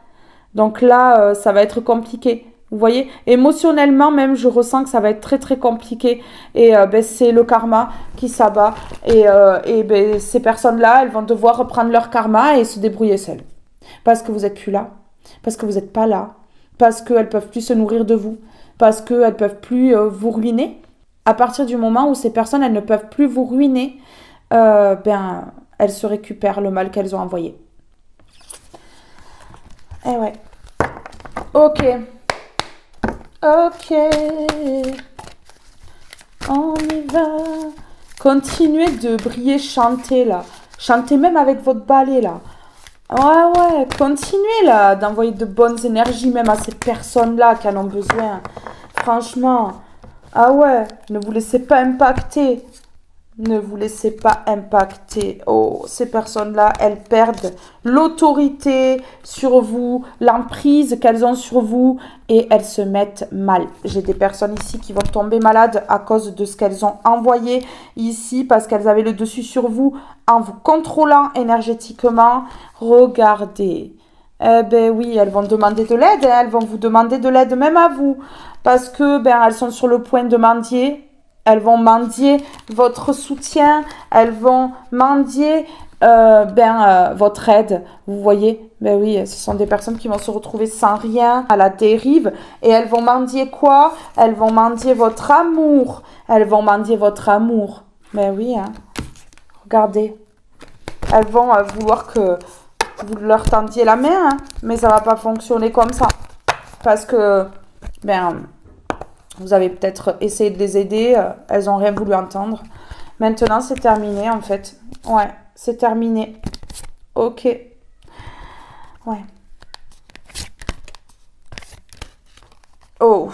Donc là, ça va être compliqué. Vous voyez, émotionnellement même, je ressens que ça va être très très compliqué. Et ben, c'est le karma qui s'abat. Et ben, ces personnes-là, elles vont devoir reprendre leur karma et se débrouiller seules. Parce que vous n'êtes plus là. Parce que vous n'êtes pas là. Parce qu'elles ne peuvent plus se nourrir de vous. Parce qu'elles ne peuvent plus vous ruiner. À partir du moment où ces personnes, elles ne peuvent plus vous ruiner, ben, elles se récupèrent le mal qu'elles ont envoyé. Eh ouais. Ok. Ok. On y va. Continuez de briller, chantez là. Chantez même avec votre balai là. Ouais, continuez là d'envoyer de bonnes énergies même à ces personnes-là qui en ont besoin. Franchement, ah ouais, ne vous laissez pas impacter. Ne vous laissez pas impacter. Oh, ces personnes-là, elles perdent l'autorité sur vous, l'emprise qu'elles ont sur vous et elles se mettent mal. J'ai des personnes ici qui vont tomber malades à cause de ce qu'elles ont envoyé ici parce qu'elles avaient le dessus sur vous en vous contrôlant énergétiquement. Regardez. Eh ben oui, elles vont demander de l'aide, elles vont vous demander de l'aide même à vous parce que ben elles sont sur le point de mendier. Elles vont mendier votre soutien, elles vont mendier votre aide. Vous voyez, ben oui, ce sont des personnes qui vont se retrouver sans rien, à la dérive. Et elles vont mendier quoi? Elles vont mendier votre amour. Elles vont mendier votre amour. Ben oui, hein. Regardez. Elles vont vouloir que vous leur tendiez la main, hein. Mais ça va pas fonctionner comme ça. Parce que, vous avez peut-être essayé de les aider, elles n'ont rien voulu entendre. Maintenant, c'est terminé, en fait. Ouais, c'est terminé. Ok. Ouais. Oh.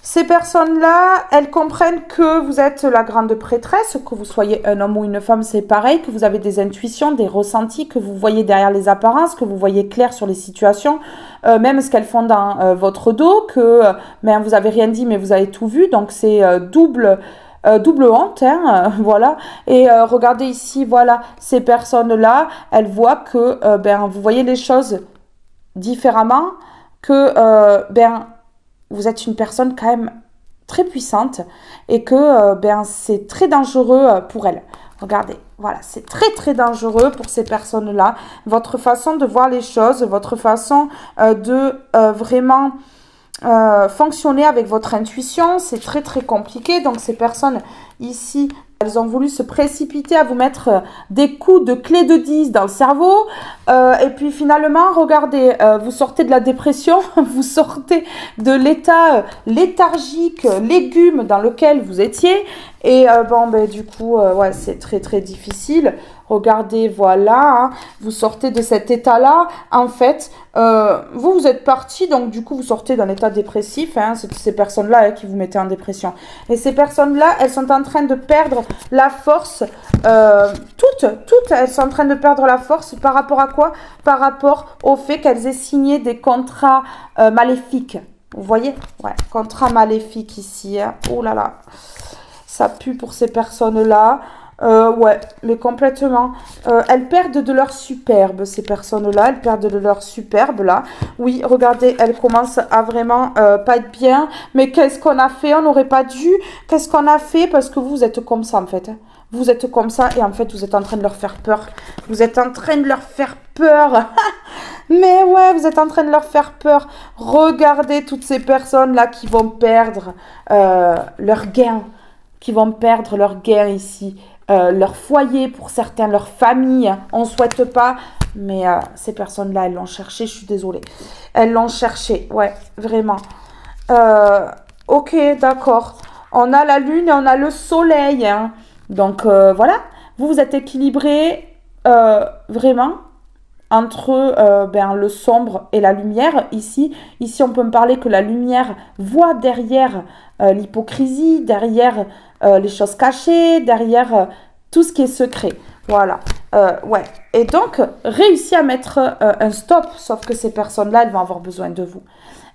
Ces personnes-là, elles comprennent que vous êtes la grande prêtresse, que vous soyez un homme ou une femme, c'est pareil, que vous avez des intuitions, des ressentis, que vous voyez derrière les apparences, que vous voyez clair sur les situations, même ce qu'elles font dans votre dos, que vous avez rien dit mais vous avez tout vu, donc c'est double honte, hein, voilà. Et regardez ici, voilà, ces personnes-là, elles voient que vous voyez les choses différemment, que vous êtes une personne quand même très puissante et que c'est très dangereux pour elles. Regardez, voilà, c'est très très dangereux pour ces personnes-là. Votre façon de voir les choses, votre façon de vraiment fonctionner avec votre intuition, c'est très très compliqué. Donc ces personnes ici, elles ont voulu se précipiter à vous mettre des coups de clé de 10 dans le cerveau. Et puis finalement, regardez, vous sortez de la dépression, vous sortez de l'état léthargique, légume dans lequel vous étiez. Et du coup, ouais, c'est très très difficile. Regardez, voilà, hein, vous sortez de cet état-là. En fait, vous êtes parti, donc du coup, vous sortez d'un état dépressif. Hein, c'est ces personnes-là qui vous mettaient en dépression. Et ces personnes-là, elles sont en train de perdre la force. Toutes, elles sont en train de perdre la force. Par rapport à quoi? Par rapport au fait qu'elles aient signé des contrats maléfiques. Vous voyez? Ouais, contrat maléfique ici. Hein. Oh là là, ça pue pour ces personnes-là. Ouais, mais complètement. Elles perdent de leur superbe, ces personnes-là. Elles perdent de leur superbe, là. Oui, regardez, elles commencent à vraiment pas être bien. Mais qu'est-ce qu'on a fait? On n'aurait pas dû. Qu'est-ce qu'on a fait? Parce que vous êtes comme ça, en fait. Vous êtes comme ça et en fait, vous êtes en train de leur faire peur. Vous êtes en train de leur faire peur. Mais ouais, vous êtes en train de leur faire peur. Regardez toutes ces personnes-là qui vont perdre leur gain. Qui vont perdre leur gain ici. Leur foyer, pour certains, leur famille. On ne souhaite pas, mais ces personnes-là, elles l'ont cherché, je suis désolée. Elles l'ont cherché, ouais, vraiment. Ok, d'accord. On a la lune et on a le soleil. Hein. Donc, voilà. Vous êtes équilibrés, vraiment, entre le sombre et la lumière. Ici, on peut me parler que la lumière voit derrière l'hypocrisie, derrière les choses cachées, derrière tout ce qui est secret. Voilà. Ouais. Et donc, réussir à mettre un stop, sauf que ces personnes-là, elles vont avoir besoin de vous.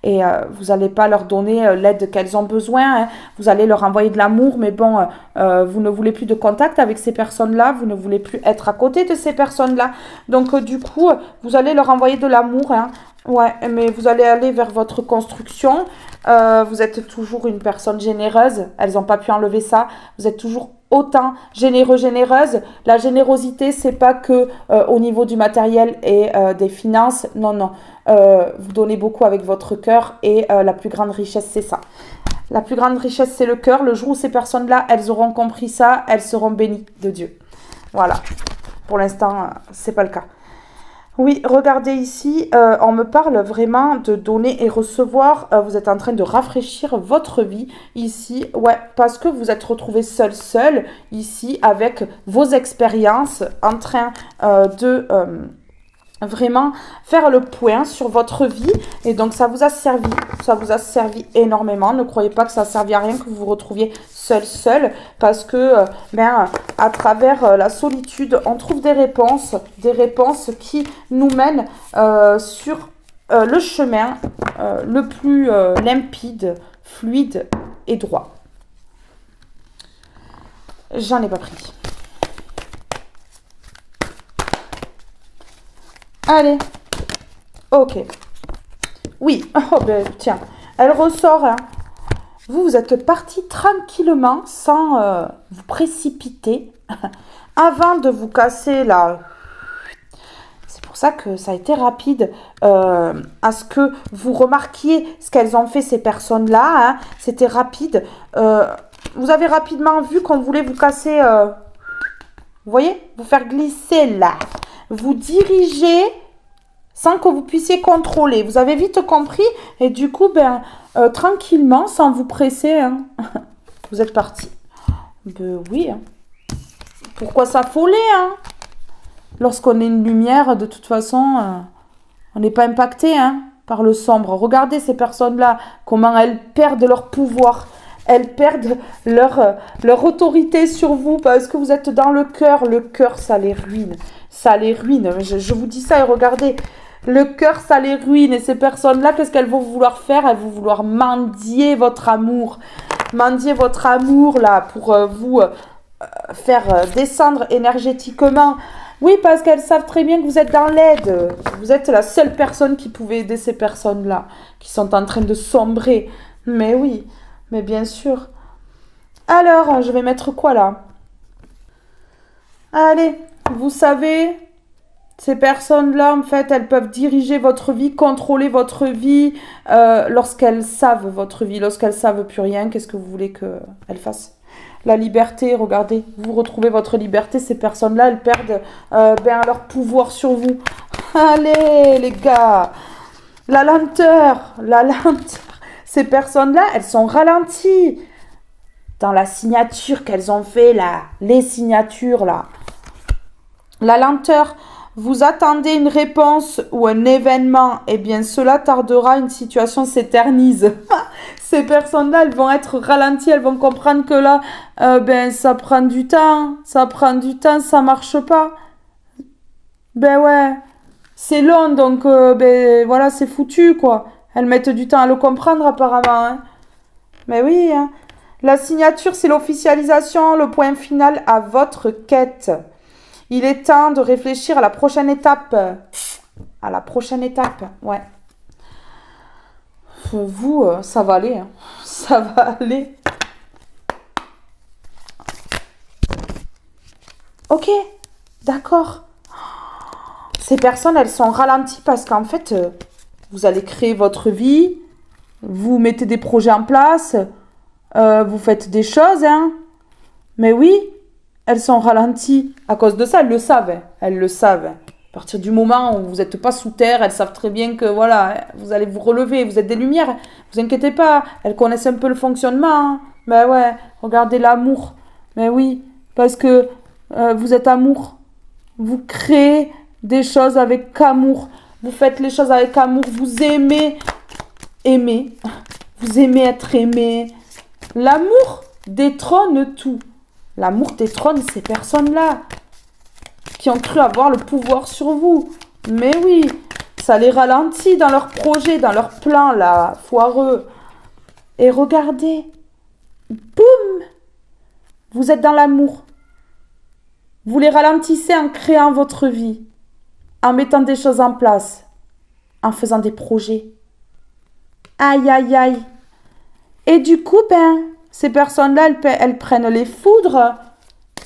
et vous n'allez pas leur donner l'aide qu'elles ont besoin. Hein. Vous allez leur envoyer de l'amour, mais bon, vous ne voulez plus de contact avec ces personnes-là, vous ne voulez plus être à côté de ces personnes-là. Donc du coup, vous allez leur envoyer de l'amour. Hein. Ouais, mais vous allez aller vers votre construction. Vous êtes toujours une personne généreuse. Elles n'ont pas pu enlever ça. Vous êtes toujours autant généreux, généreuse. La générosité, c'est pas que au niveau du matériel et des finances. Non, non. Vous donnez beaucoup avec votre cœur et la plus grande richesse, c'est ça. La plus grande richesse, c'est le cœur. Le jour où ces personnes-là, elles auront compris ça, elles seront bénies de Dieu. Voilà. Pour l'instant, c'est pas le cas. Oui, regardez ici, on me parle vraiment de donner et recevoir. Vous êtes en train de rafraîchir votre vie ici. Ouais, parce que vous êtes retrouvé seul ici avec vos expériences en train de vraiment faire le point sur votre vie. Et donc, ça vous a servi énormément. Ne croyez pas que ça a servi à rien que vous vous retrouviez seul, parce que à travers la solitude, on trouve des réponses qui nous mènent sur le chemin le plus limpide, fluide et droit. J'en ai pas pris. Allez. Ok. Oui. Oh ben tiens. Elle ressort. Hein. Vous êtes parti tranquillement sans vous précipiter avant de vous casser la... C'est pour ça que ça a été rapide à ce que vous remarquiez ce qu'elles ont fait ces personnes-là. Hein. C'était rapide. Vous avez rapidement vu qu'on voulait vous casser... vous voyez? Vous faire glisser là. Vous dirigez sans que vous puissiez contrôler. Vous avez vite compris et du coup, tranquillement, sans vous presser, hein, vous êtes parti. Ben oui. Hein. Pourquoi s'affoler hein? Lorsqu'on est une lumière, de toute façon, on n'est pas impacté hein, par le sombre. Regardez ces personnes-là, comment elles perdent leur pouvoir. Elles perdent leur autorité sur vous parce que vous êtes dans le cœur. Le cœur, ça les ruine. Ça les ruine. Je vous dis ça et regardez. Le cœur, ça les ruine. Et ces personnes-là, qu'est-ce qu'elles vont vouloir faire? Elles vont vouloir mendier votre amour. Mendier votre amour, là, pour vous faire descendre énergétiquement. Oui, parce qu'elles savent très bien que vous êtes dans l'aide. Vous êtes la seule personne qui pouvait aider ces personnes-là, qui sont en train de sombrer. Mais oui. Mais bien sûr. Alors, je vais mettre quoi là? Allez, vous savez, ces personnes-là, en fait, elles peuvent diriger votre vie, contrôler votre vie lorsqu'elles savent votre vie. Lorsqu'elles savent plus rien, qu'est-ce que vous voulez qu'elles fassent? La liberté, regardez, vous retrouvez votre liberté. Ces personnes-là, elles perdent leur pouvoir sur vous. Allez, les gars, la lenteur. Ces personnes-là, elles sont ralenties dans la signature qu'elles ont fait là, les signatures là. La lenteur, vous attendez une réponse ou un événement, eh bien cela tardera, une situation s'éternise. Ces personnes-là, elles vont être ralenties, elles vont comprendre que là, ça prend du temps, ça marche pas. Ben ouais, c'est long, donc voilà, c'est foutu quoi. Elles mettent du temps à le comprendre apparemment. Hein. Mais oui, hein. La signature, c'est l'officialisation, le point final à votre quête. Il est temps de réfléchir à la prochaine étape. À la prochaine étape, ouais. Vous, ça va aller. Hein. Ça va aller. Ok, d'accord. Ces personnes, elles sont ralenties parce qu'en fait... vous allez créer votre vie, vous mettez des projets en place, vous faites des choses, hein. Mais oui, elles sont ralenties. À cause de ça, elles le savent. Hein. Elles le savent. Hein. À partir du moment où vous n'êtes pas sous terre, elles savent très bien que voilà, vous allez vous relever, vous êtes des lumières. Vous inquiétez pas, elles connaissent un peu le fonctionnement. Hein. Ben ouais, regardez l'amour. Mais oui, parce que vous êtes amour. Vous créez des choses avec amour. Vous faites les choses avec amour, vous aimez aimer, vous aimez être aimé. L'amour détrône tout. L'amour détrône ces personnes-là qui ont cru avoir le pouvoir sur vous. Mais oui, Ça les ralentit dans leurs projets, dans leurs plans, là, foireux. Et regardez, boum, vous êtes dans l'amour. Vous les ralentissez en créant votre vie, en mettant des choses en place, en faisant des projets. Aïe, aïe, aïe. Et du coup, ces personnes-là, elles prennent les foudres.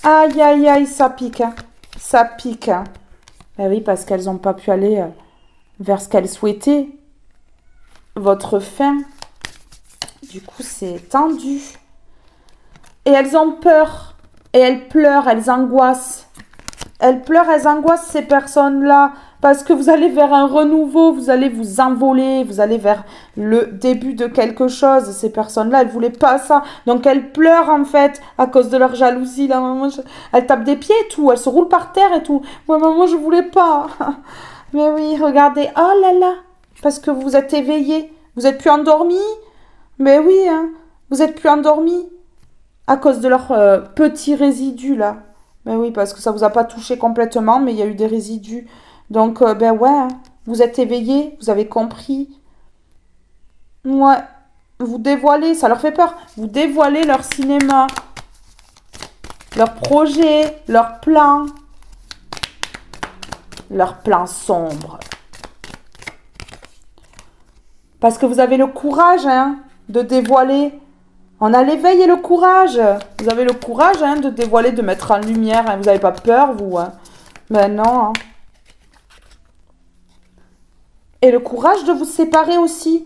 Aïe, aïe, aïe, ça pique. Hein. Ça pique. Hein. Ben oui, parce qu'elles n'ont pas pu aller vers ce qu'elles souhaitaient. Votre fin. Du coup, c'est tendu. Et elles ont peur. Et elles pleurent, elles angoissent. Elles pleurent, elles angoissent, ces personnes-là. Parce que vous allez vers un renouveau, vous allez vous envoler, vous allez vers le début de quelque chose. Ces personnes-là, elles ne voulaient pas ça. Donc elles pleurent en fait à cause de leur jalousie. Là, elles tapent des pieds et tout, elles se roulent par terre et tout. Moi, maman, je ne voulais pas. Mais oui, regardez. Oh là là. Parce que vous êtes éveillés. Vous n'êtes plus endormis. Mais oui, hein. Vous n'êtes plus endormis. À cause de leurs petits résidus là. Mais oui, parce que ça ne vous a pas touché complètement, mais il y a eu des résidus. Donc, ouais, hein, vous êtes éveillés, vous avez compris. Ouais, vous dévoilez, ça leur fait peur. Vous dévoilez leur cinéma, leurs projets, leurs plans sombres. Parce que vous avez le courage, hein, de dévoiler. On a l'éveil et le courage. Vous avez le courage, hein, de dévoiler, de mettre en lumière. Hein. Vous n'avez pas peur, vous. Hein. Ben non, hein. Et le courage de vous séparer aussi.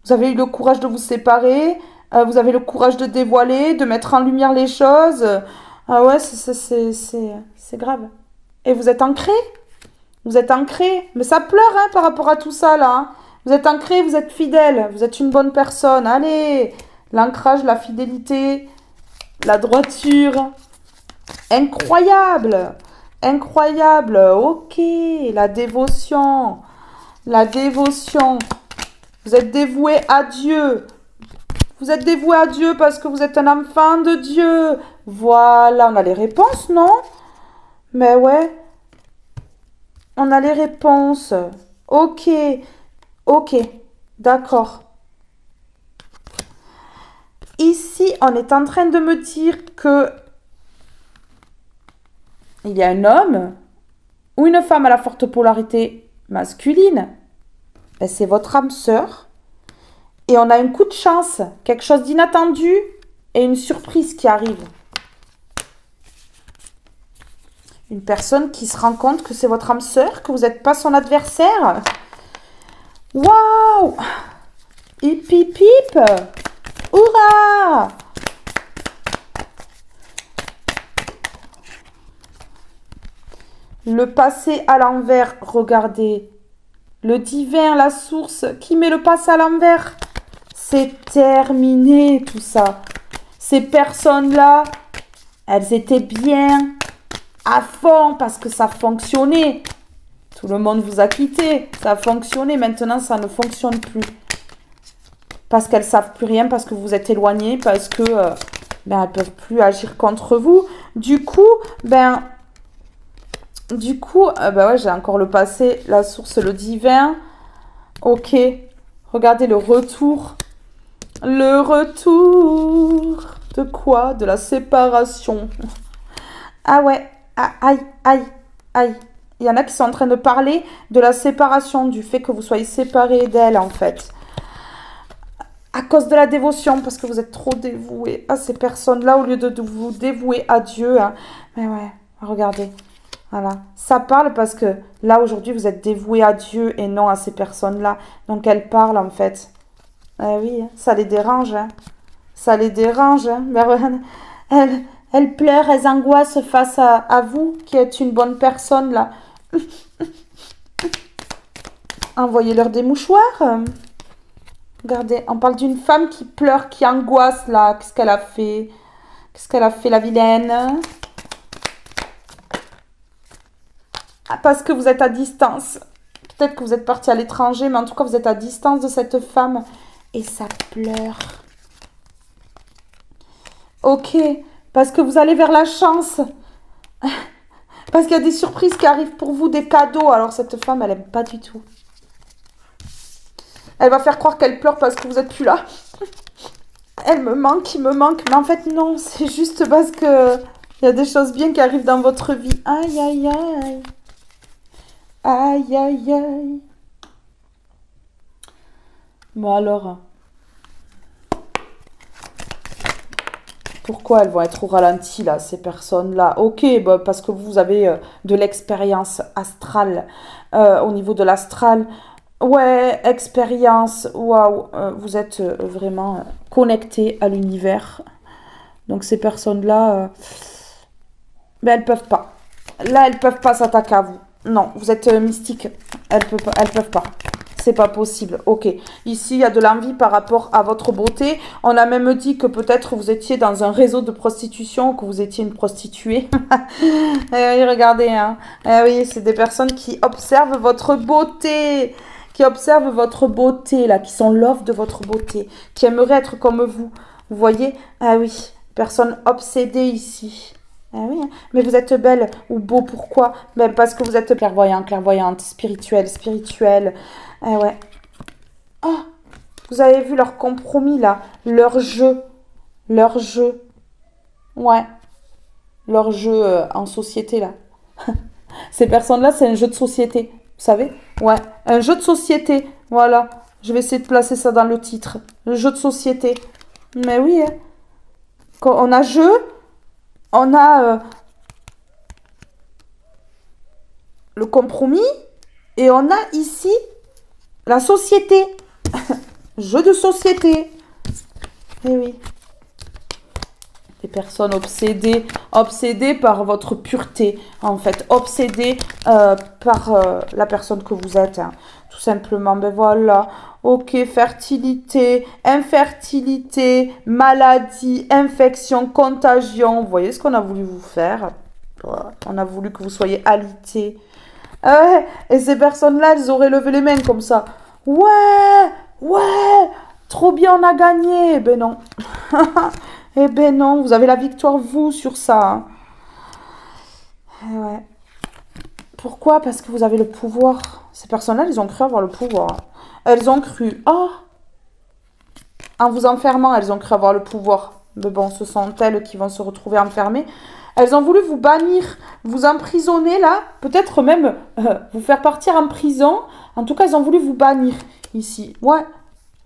Vous avez eu le courage de vous séparer. Vous avez le courage de dévoiler, de mettre en lumière les choses. Ah ouais, c'est grave. Et vous êtes ancré. Vous êtes ancré. Mais ça pleure hein, par rapport à tout ça là. Hein. Vous êtes ancré, vous êtes fidèle. Vous êtes une bonne personne. Allez, l'ancrage, la fidélité, la droiture. Incroyable. Incroyable. Ok, la dévotion. La dévotion. Vous êtes dévoué à Dieu. Vous êtes dévoué à Dieu parce que vous êtes un enfant de Dieu. Voilà, on a les réponses, non? Mais ouais. On a les réponses. Ok. Ok. D'accord. Ici, on est en train de me dire que il y a un homme ou une femme à la forte polarité masculine, ben c'est votre âme sœur. Et on a un coup de chance, quelque chose d'inattendu et une surprise qui arrive. Une personne qui se rend compte que c'est votre âme sœur, que vous n'êtes pas son adversaire. Waouh! Hip hip hip! Hurrah! Le passé à l'envers, regardez. Le divin, la source, qui met le passé à l'envers. C'est terminé tout ça. Ces personnes-là, elles étaient bien à fond parce que ça fonctionnait. Tout le monde vous a quitté. Ça a fonctionné. Maintenant, ça ne fonctionne plus. Parce qu'elles ne savent plus rien, parce que vous êtes éloignés, parce que elles ne peuvent plus agir contre vous. Du coup, ouais, j'ai encore le passé, la source, le divin. Ok. Regardez le retour. Le retour. De quoi? De la séparation. Ah ouais. Ah, aïe, aïe, aïe. Il y en a qui sont en train de parler de la séparation, du fait que vous soyez séparés d'elle, en fait. À cause de la dévotion, parce que vous êtes trop dévoués à ces personnes-là, au lieu de vous dévouer à Dieu. Hein. Mais ouais, regardez. Voilà. Ça parle parce que là, aujourd'hui, vous êtes dévoués à Dieu et non à ces personnes-là. Donc, elles parlent, en fait. Eh oui, ça les dérange. Hein. Ça les dérange. Hein. Mais elles pleurent, elles angoissent face à vous, qui êtes une bonne personne, là. Envoyez-leur des mouchoirs. Regardez, on parle d'une femme qui pleure, qui angoisse, là. Qu'est-ce qu'elle a fait? Qu'est-ce qu'elle a fait, la vilaine? Parce que vous êtes à distance. Peut-être que vous êtes parti à l'étranger, mais en tout cas, vous êtes à distance de cette femme. Et ça pleure. Ok, parce que vous allez vers la chance. Parce qu'il y a des surprises qui arrivent pour vous, des cadeaux. Alors, cette femme, elle n'aime pas du tout. Elle va faire croire qu'elle pleure parce que vous êtes plus là. Elle me manque, il me manque. Mais en fait, non, c'est juste parce que il y a des choses bien qui arrivent dans votre vie. Aïe, aïe, aïe. Aïe, aïe, aïe. Bon alors, pourquoi elles vont être au ralenti là, ces personnes-là? Ok, bah, parce que vous avez de l'expérience astrale au niveau de l'astral. Ouais, expérience, waouh, vous êtes vraiment connecté à l'univers. Donc ces personnes-là, ben, elles peuvent pas. Là, elles peuvent pas s'attaquer à vous. Non, vous êtes mystique. Elles peuvent pas. C'est pas possible. Ok. Ici, il y a de l'envie par rapport à votre beauté. On a même dit que peut-être vous étiez dans un réseau de prostitution, que vous étiez une prostituée. Oui, regardez, hein. Oui, c'est des personnes qui observent votre beauté. Qui observent votre beauté, là, qui sont l'offre de votre beauté, qui aimeraient être comme vous. Vous voyez? Ah oui, personne obsédée ici. Ah oui, hein. Mais vous êtes belle ou beau, pourquoi? Ben parce que vous êtes clairvoyant, clairvoyante, spirituelle, spirituelle. Ah ouais. Oh, vous avez vu leur compromis là, leur jeu. Leur jeu. Ouais, leur jeu en société là. Ces personnes-là, c'est un jeu de société. Vous savez? Ouais, un jeu de société. Voilà. Je vais essayer de placer ça dans le titre. Le jeu de société. Mais oui, hein. Quand on a jeu, on a le compromis et on a ici la société. Jeu de société. Eh oui. Des personnes obsédées, obsédées par votre pureté, en fait, obsédées par la personne que vous êtes, hein. Tout simplement. Ben voilà. Ok, fertilité, infertilité, maladie, infection, contagion. Vous voyez ce qu'on a voulu vous faire? On a voulu que vous soyez alité. Ouais, et ces personnes-là, elles auraient levé les mains comme ça. Ouais, ouais, trop bien, on a gagné. Eh ben non. Eh ben non, vous avez la victoire, vous, sur ça, hein. Eh ouais. Pourquoi? Parce que vous avez le pouvoir. Ces personnes-là, elles ont cru avoir le pouvoir. Elles ont cru. Oh! En vous enfermant, elles ont cru avoir le pouvoir. Mais bon, ce sont elles qui vont se retrouver enfermées. Elles ont voulu vous bannir, vous emprisonner là, peut-être même vous faire partir en prison. En tout cas, elles ont voulu vous bannir ici. Ouais,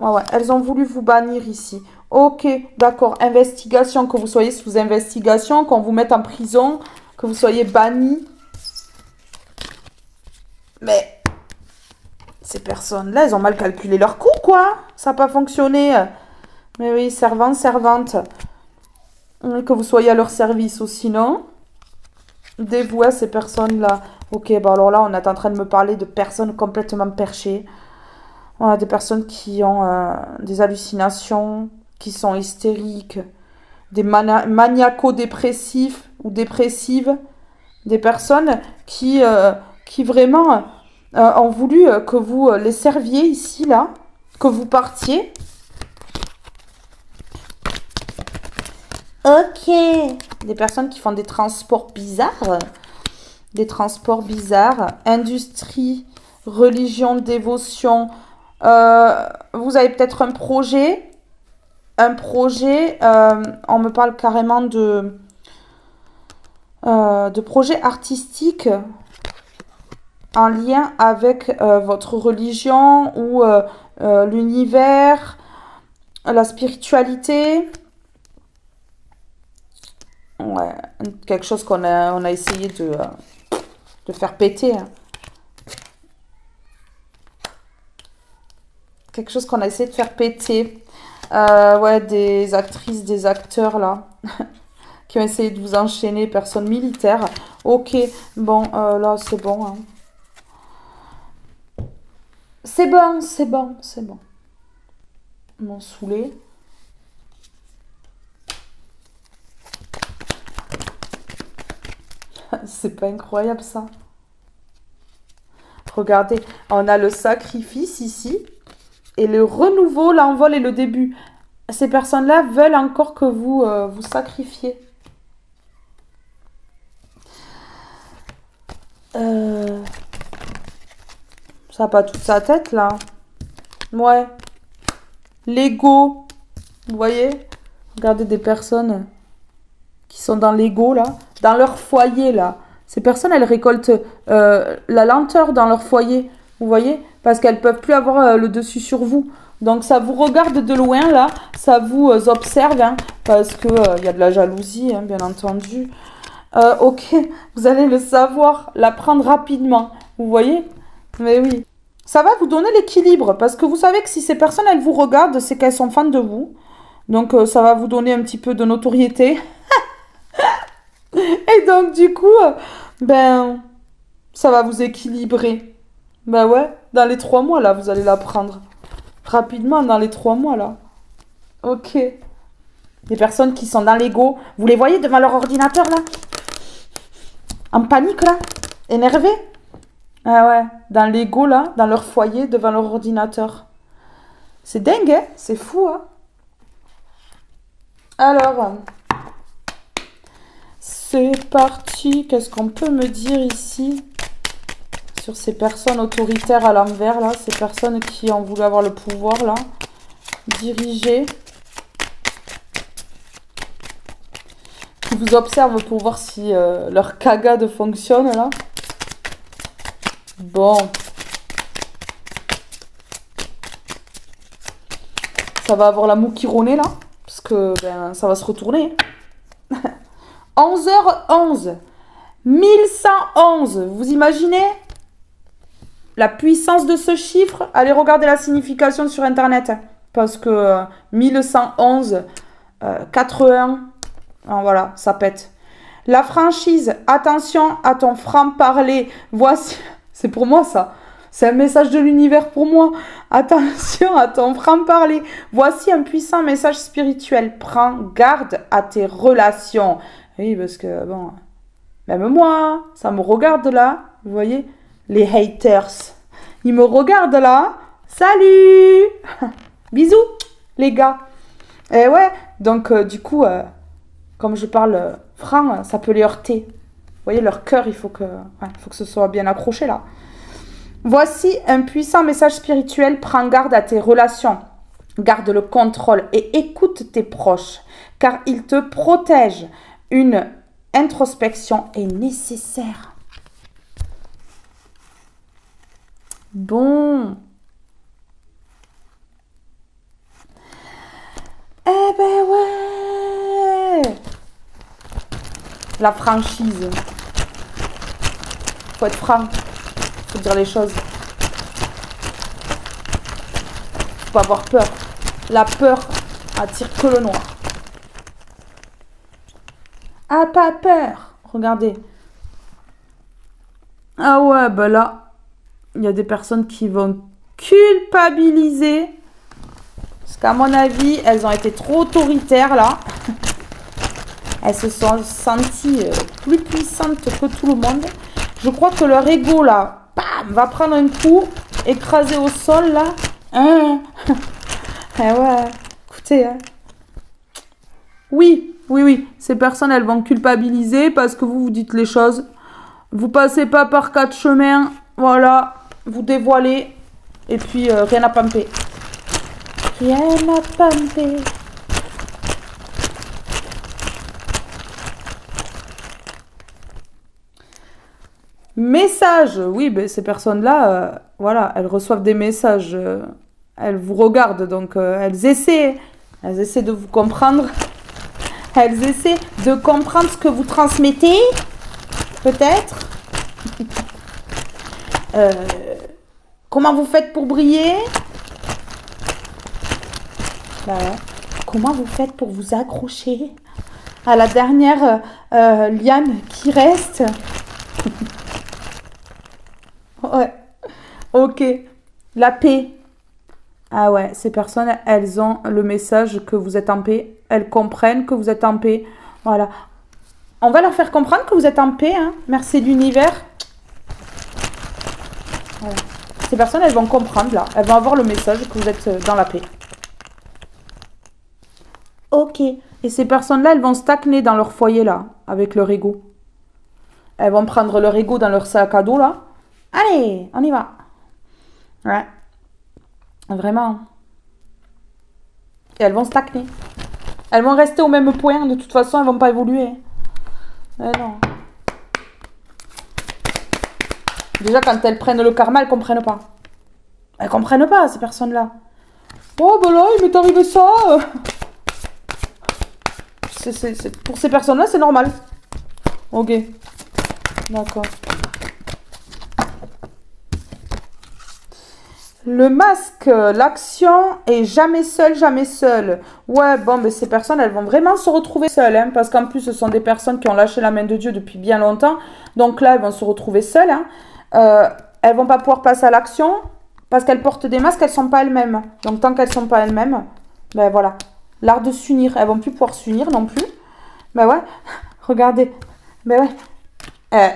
ouais, ouais. Elles ont voulu vous bannir ici. Ok, d'accord. Investigation, que vous soyez sous investigation, qu'on vous mette en prison, que vous soyez banni. Mais ces personnes-là, elles ont mal calculé leur coût, quoi. Ça n'a pas fonctionné. Mais oui, servante. Que vous soyez à leur service ou sinon, dévoué à ces personnes-là. Ok, bon alors là, on est en train de me parler de personnes complètement perchées. Voilà, des personnes qui ont des hallucinations, qui sont hystériques, des maniaco-dépressifs ou dépressives, des personnes qui vraiment ont voulu que vous les serviez ici, là, que vous partiez. Ok. Des personnes qui font des transports bizarres. Industrie, religion, dévotion. Vous avez peut-être un projet. On me parle carrément de projet artistique en lien avec votre religion ou l'univers, la spiritualité. Ouais, quelque chose qu'on a essayé de faire péter, hein. Quelque chose qu'on a essayé de faire péter. Ouais, des actrices, des acteurs, là, qui ont essayé de vous enchaîner, personnes militaires. Ok, bon, là, c'est bon, hein. C'est bon. Ils m'ont saoulé. C'est pas incroyable, ça? Regardez, on a le sacrifice ici. Et le renouveau, l'envol et le début. Ces personnes-là veulent encore que vous vous sacrifiez. Ça n'a pas toute sa tête, là. Ouais. L'ego. Vous voyez? Regardez des personnes qui sont dans l'ego, là. Dans leur foyer, là. Ces personnes, elles récoltent la lenteur dans leur foyer. Vous voyez? Parce qu'elles peuvent plus avoir le dessus sur vous. Donc, ça vous regarde de loin, là. Ça vous observe, hein, parce que y a de la jalousie, hein, bien entendu. Ok, vous allez le savoir, l'apprendre rapidement. Vous voyez? Mais oui. Ça va vous donner l'équilibre, parce que vous savez que si ces personnes, elles vous regardent, c'est qu'elles sont fans de vous. Donc, ça va vous donner un petit peu de notoriété. Et donc, du coup, ben, ça va vous équilibrer. Ben ouais, dans les 3 mois, là, vous allez l'apprendre. Rapidement, dans les 3 mois, là. Ok. Les personnes qui sont dans l'ego, vous les voyez devant leur ordinateur, là? En panique, là? Énervées? Ah ouais, dans l'ego, là, dans leur foyer, devant leur ordinateur. C'est dingue, hein? C'est fou, hein? Alors, c'est parti. Qu'est-ce qu'on peut me dire ici sur ces personnes autoritaires à l'envers, là? Ces personnes qui ont voulu avoir le pouvoir, là. Diriger. Qui vous observent pour voir si leur cagade fonctionne, là. Bon. Ça va avoir la moue qui renaît, là. Parce que ben, ça va se retourner. 11h11. 1111. Vous imaginez la puissance de ce chiffre? Allez regarder la signification sur Internet. Parce que 1111, 81, voilà, ça pète. La franchise, attention à ton franc-parler. Voici, c'est pour moi ça. C'est un message de l'univers pour moi. Attention à ton franc-parler. Voici un puissant message spirituel. Prends garde à tes relations. Oui, parce que, bon, même moi, ça me regarde là. Vous voyez? Les haters. Ils me regardent là. Salut! Bisous, les gars. Et ouais, donc, du coup, comme je parle franc, ça peut les heurter. Vous voyez, leur cœur, il faut que ce soit bien accroché là. Voici un puissant message spirituel. Prends garde à tes relations. Garde le contrôle et écoute tes proches, car ils te protègent. Une introspection est nécessaire. Bon. Eh ben ouais. La franchise. Faut être franc. Faut dire les choses. Faut pas avoir peur. La peur attire que le noir. Ah, pas peur. Regardez. Ah ouais, bah là, il y a des personnes qui vont culpabiliser. Parce qu'à mon avis, elles ont été trop autoritaires là. Elles se sont senties plus puissantes que tout le monde. Je crois que leur ego là, bam, va prendre un coup, écraser au sol là. Hein. Eh ouais, écoutez. Hein. Oui, ces personnes elles vont culpabiliser parce que vous dites les choses. Vous passez pas par 4 chemins, voilà, vous dévoilez et puis rien à pamper. Rien à pamper. Message, oui, ben, ces personnes-là, voilà, elles reçoivent des messages, elles vous regardent, donc elles essaient de vous comprendre, elles essaient de comprendre ce que vous transmettez, peut-être. Comment vous faites pour briller? Bah ouais. Comment vous faites pour vous accrocher à la dernière liane qui reste? Ouais. Ok. La paix. Ah ouais, ces personnes, elles ont le message que vous êtes en paix. Elles comprennent que vous êtes en paix. Voilà. On va leur faire comprendre que vous êtes en paix. Hein. Merci l'univers. Voilà. Ces personnes, elles vont comprendre là. Elles vont avoir le message que vous êtes dans la paix. Ok. Et ces personnes-là, elles vont stagner dans leur foyer là, avec leur ego. Elles vont prendre leur ego dans leur sac à dos là. Allez, on y va. Ouais. Vraiment. Et elles vont stagner. Elles vont rester au même point. De toute façon, elles vont pas évoluer. Mais non. Déjà, quand elles prennent le karma, elles comprennent pas. Elles comprennent pas, ces personnes-là. Oh, ben là, il m'est arrivé ça. Pour ces personnes-là, c'est normal. Ok. D'accord. Le masque, l'action est jamais seule, jamais seule. Ouais, bon, mais ces personnes, elles vont vraiment se retrouver seules, hein, parce qu'en plus, ce sont des personnes qui ont lâché la main de Dieu depuis bien longtemps. Donc là, elles vont se retrouver seules. Hein. Elles vont pas pouvoir passer à l'action, parce qu'elles portent des masques, elles sont pas elles-mêmes. Donc tant qu'elles sont pas elles-mêmes, ben voilà. L'art de s'unir, elles vont plus pouvoir s'unir non plus. Ben ouais, regardez. Ben ouais.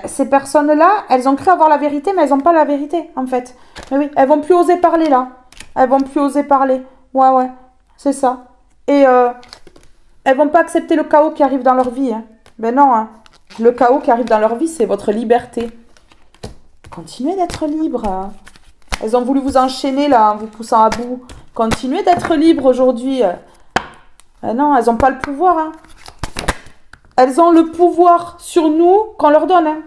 Ces personnes-là, elles ont cru avoir la vérité, mais elles n'ont pas la vérité, en fait. Mais oui, elles vont plus oser parler, là. Elles vont plus oser parler. Ouais, ouais, c'est ça. Et elles vont pas accepter le chaos qui arrive dans leur vie. Hein. Ben non, hein. Le chaos qui arrive dans leur vie, c'est votre liberté. Continuez d'être libre. Hein. Elles ont voulu vous enchaîner, là, en vous poussant à bout. Continuez d'être libre aujourd'hui. Ben non, elles n'ont pas le pouvoir, hein. Elles ont le pouvoir sur nous qu'on leur donne. Hein.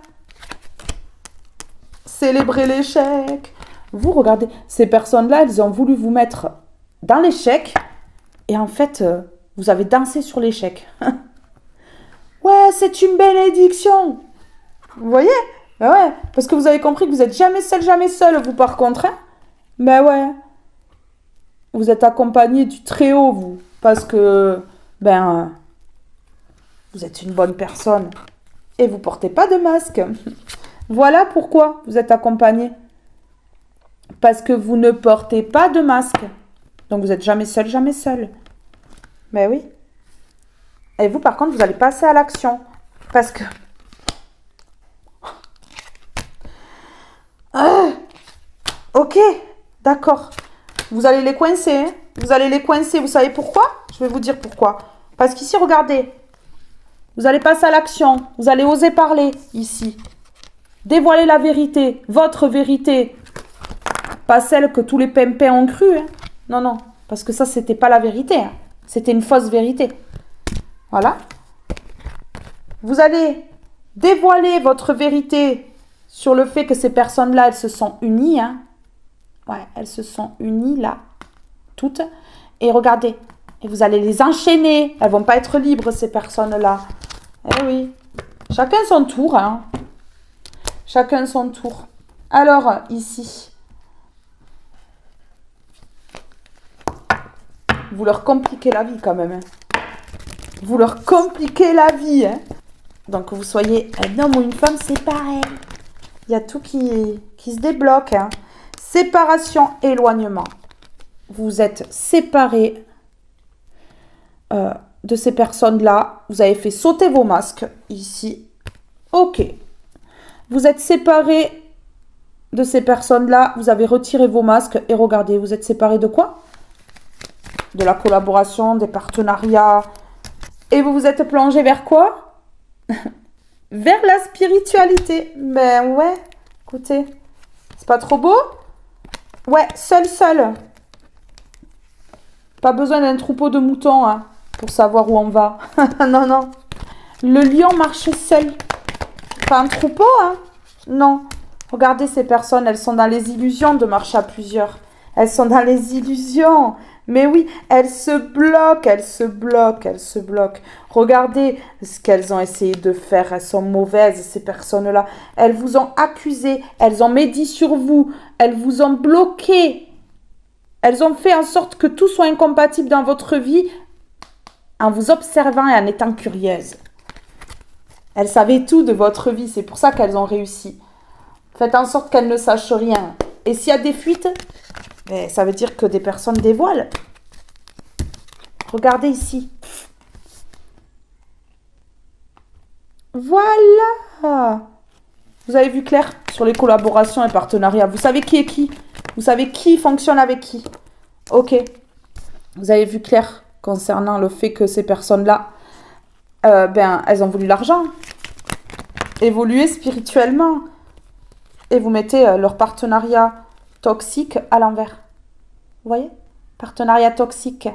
Célébrer l'échec. Vous, regardez, ces personnes-là, elles ont voulu vous mettre dans l'échec. Et en fait, vous avez dansé sur l'échec. Ouais, c'est une bénédiction. Vous voyez? Ben ouais, parce que vous avez compris que vous n'êtes jamais seul, vous, par contre. Hein. Ben ouais. Vous êtes accompagné du Très-Haut, vous. Parce que, vous êtes une bonne personne. Et vous portez pas de masque. Voilà pourquoi vous êtes accompagné. Parce que vous ne portez pas de masque. Donc vous n'êtes jamais seul. Ben oui. Et vous, par contre, vous allez passer à l'action. Parce que... ok, d'accord. Vous allez les coincer. Hein. Vous allez les coincer. Vous savez pourquoi? Je vais vous dire pourquoi. Parce qu'ici, regardez. Vous allez passer à l'action. Vous allez oser parler ici. Dévoiler la vérité. Votre vérité. Pas celle que tous les pimpins ont cru. Hein. Non, non. Parce que ça, c'était pas la vérité. Hein. C'était une fausse vérité. Voilà. Vous allez dévoiler votre vérité sur le fait que ces personnes-là, elles se sont unies. Hein. Ouais, elles se sont unies là. Toutes. Et regardez. Et vous allez les enchaîner. Elles vont pas être libres, ces personnes-là. Eh oui. Chacun son tour. Hein. Chacun son tour. Alors, ici. Vous leur compliquez la vie quand même. Hein. Vous leur compliquez la vie. Hein. Donc, que vous soyez un homme ou une femme, c'est pareil. Il y a tout qui se débloque. Hein. Séparation, éloignement. Vous êtes séparés de ces personnes-là. Vous avez fait sauter vos masques ici. Ok. Vous êtes séparés de ces personnes-là. Vous avez retiré vos masques. Et regardez, vous êtes séparés de quoi? De la collaboration, des partenariats. Et vous vous êtes plongé vers quoi? Vers la spiritualité. Ben ouais, écoutez, c'est pas trop beau? Ouais, seul. Pas besoin d'un troupeau de moutons hein, pour savoir où on va. Non, non. Le lion marche seul. Pas un troupeau, hein? Non. Regardez ces personnes, elles sont dans les illusions de marcher à plusieurs. Elles sont dans les illusions. Mais oui, elles se bloquent. Regardez ce qu'elles ont essayé de faire. Elles sont mauvaises, ces personnes-là. Elles vous ont accusé. Elles ont médit sur vous. Elles vous ont bloqué. Elles ont fait en sorte que tout soit incompatible dans votre vie en vous observant et en étant curieuses. Elles savaient tout de votre vie. C'est pour ça qu'elles ont réussi. Faites en sorte qu'elles ne sachent rien. Et s'il y a des fuites, ben, ça veut dire que des personnes dévoilent. Regardez ici. Voilà. Vous avez vu clair sur les collaborations et partenariats. Vous savez qui est qui. Vous savez qui fonctionne avec qui. Ok. Vous avez vu clair concernant le fait que ces personnes-là, elles ont voulu l'argent. Évoluer spirituellement. Et vous mettez leur partenariat toxique à l'envers. Vous voyez? Partenariat toxique.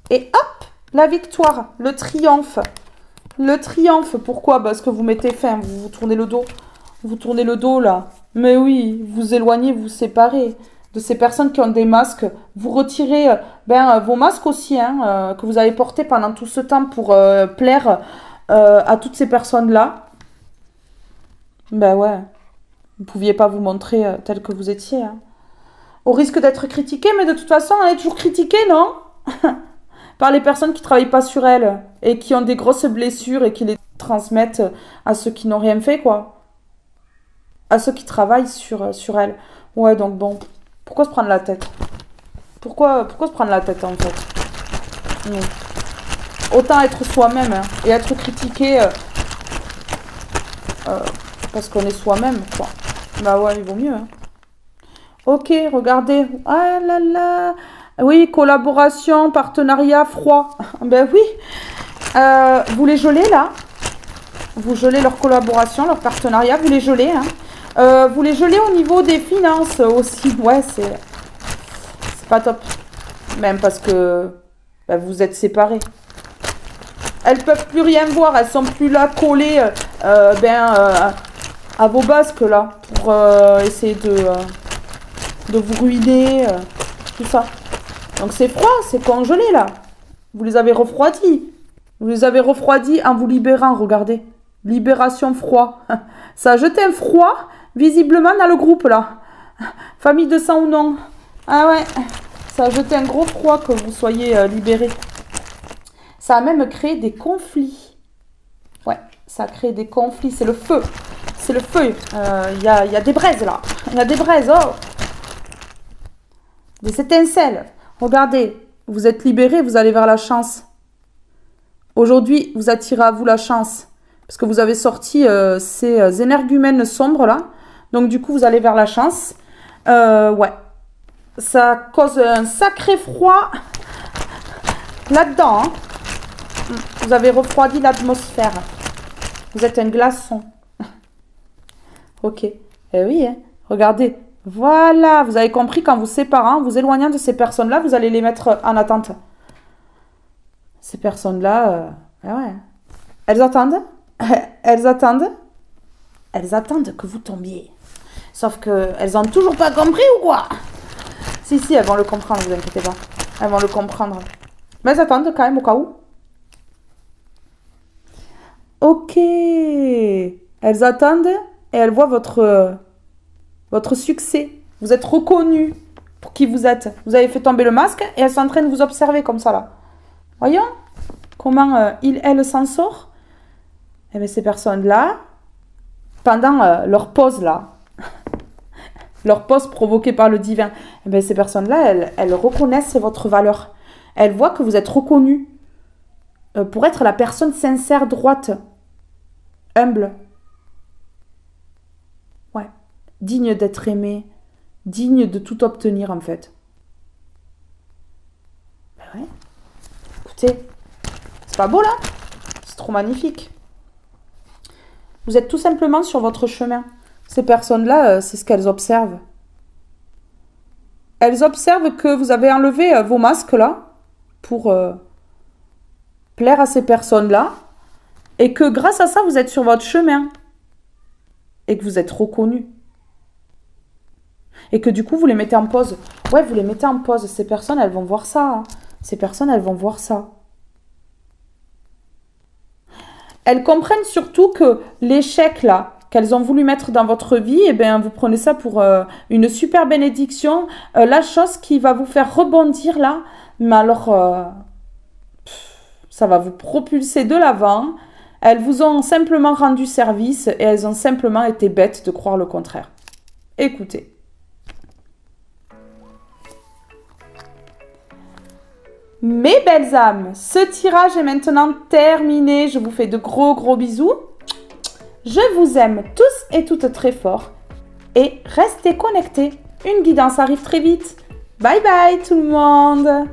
Et hop, la victoire, le triomphe. Le triomphe, pourquoi? Parce que vous mettez fin, vous tournez le dos. Vous tournez le dos, là. Mais oui, vous éloignez, vous séparez de ces personnes qui ont des masques. Vous retirez vos masques aussi, hein, que vous avez portés pendant tout ce temps pour plaire à toutes ces personnes-là. Ben ouais, vous ne pouviez pas vous montrer tel que vous étiez. Hein. Au risque d'être critiqué, mais de toute façon, on est toujours critiqué, non? Par les personnes qui ne travaillent pas sur elles et qui ont des grosses blessures et qui les transmettent à ceux qui n'ont rien fait, quoi. À ceux qui travaillent sur elles. Ouais, donc bon, pourquoi se prendre la tête? Pourquoi se prendre la tête, en fait? Autant être soi-même hein, et être critiqué parce qu'on est soi-même, quoi. Bah ouais, il vaut mieux. Hein. Ok, regardez. Ah là là. Oui, collaboration, partenariat, froid. Ben oui. Vous les gelez, là. Vous gelez leur collaboration, leur partenariat. Vous les gelez, hein. Vous les gelez au niveau des finances aussi. Ouais, c'est pas top. Même parce que vous êtes séparés. Elles peuvent plus rien voir. Elles sont plus là collées à vos basques, là. Pour essayer de vous ruiner. Tout ça. Donc c'est froid, c'est congelé, là. Vous les avez refroidis. Vous les avez refroidis en vous libérant, regardez. Libération froid. Ça a jeté un froid, visiblement, dans le groupe, là. Famille de sang ou non. Ah ouais. Ça a jeté un gros froid que vous soyez libérés. Ça a même créé des conflits. Ouais, ça a créé des conflits. C'est le feu. C'est le feu. Il y a des braises, là. Il y a des braises, oh. Des étincelles. Regardez, vous êtes libérés, vous allez vers la chance. Aujourd'hui, vous attirez à vous la chance. Parce que vous avez sorti ces énergumènes sombres, là. Donc, du coup, vous allez vers la chance. Ouais. Ça cause un sacré froid là-dedans. Hein. Vous avez refroidi l'atmosphère. Vous êtes un glaçon. Ok. Eh oui, hein. Regardez. Voilà, vous avez compris qu'en vous séparant, vous éloignant de ces personnes-là, vous allez les mettre en attente. Ces personnes-là, ouais. Elles attendent. Elles attendent. Elles attendent que vous tombiez. Sauf qu'elles n'ont toujours pas compris ou quoi? Si, elles vont le comprendre, ne vous inquiétez pas. Elles vont le comprendre. Mais elles attendent quand même au cas où. Ok. Elles attendent et elles voient votre succès. Vous êtes reconnu pour qui vous êtes. Vous avez fait tomber le masque et elles sont en train de vous observer comme ça là. Voyons comment elle s'en sort. Et bien ces personnes-là, pendant leur pause là, leur pause provoquée par le divin, et bien ces personnes-là, elles reconnaissent votre valeur. Elles voient que vous êtes reconnu pour être la personne sincère, droite, humble. Ouais. Digne d'être aimé, digne de tout obtenir en fait. Ben ouais. Écoutez, c'est pas beau là? C'est trop magnifique. Vous êtes tout simplement sur votre chemin. Ces personnes-là, c'est ce qu'elles observent. Elles observent que vous avez enlevé vos masques là pour plaire à ces personnes-là et que grâce à ça, vous êtes sur votre chemin et que vous êtes reconnu. Et que du coup, vous les mettez en pause. Ouais, vous les mettez en pause. Ces personnes, elles vont voir ça. Hein. Ces personnes, elles vont voir ça. Elles comprennent surtout que l'échec, là, qu'elles ont voulu mettre dans votre vie, eh bien, vous prenez ça pour une super bénédiction. La chose qui va vous faire rebondir, là, mais alors, ça va vous propulser de l'avant. Elles vous ont simplement rendu service et elles ont simplement été bêtes de croire le contraire. Écoutez. Mes belles âmes, ce tirage est maintenant terminé. Je vous fais de gros bisous. Je vous aime tous et toutes très fort. Et restez connectés. Une guidance arrive très vite. Bye bye tout le monde.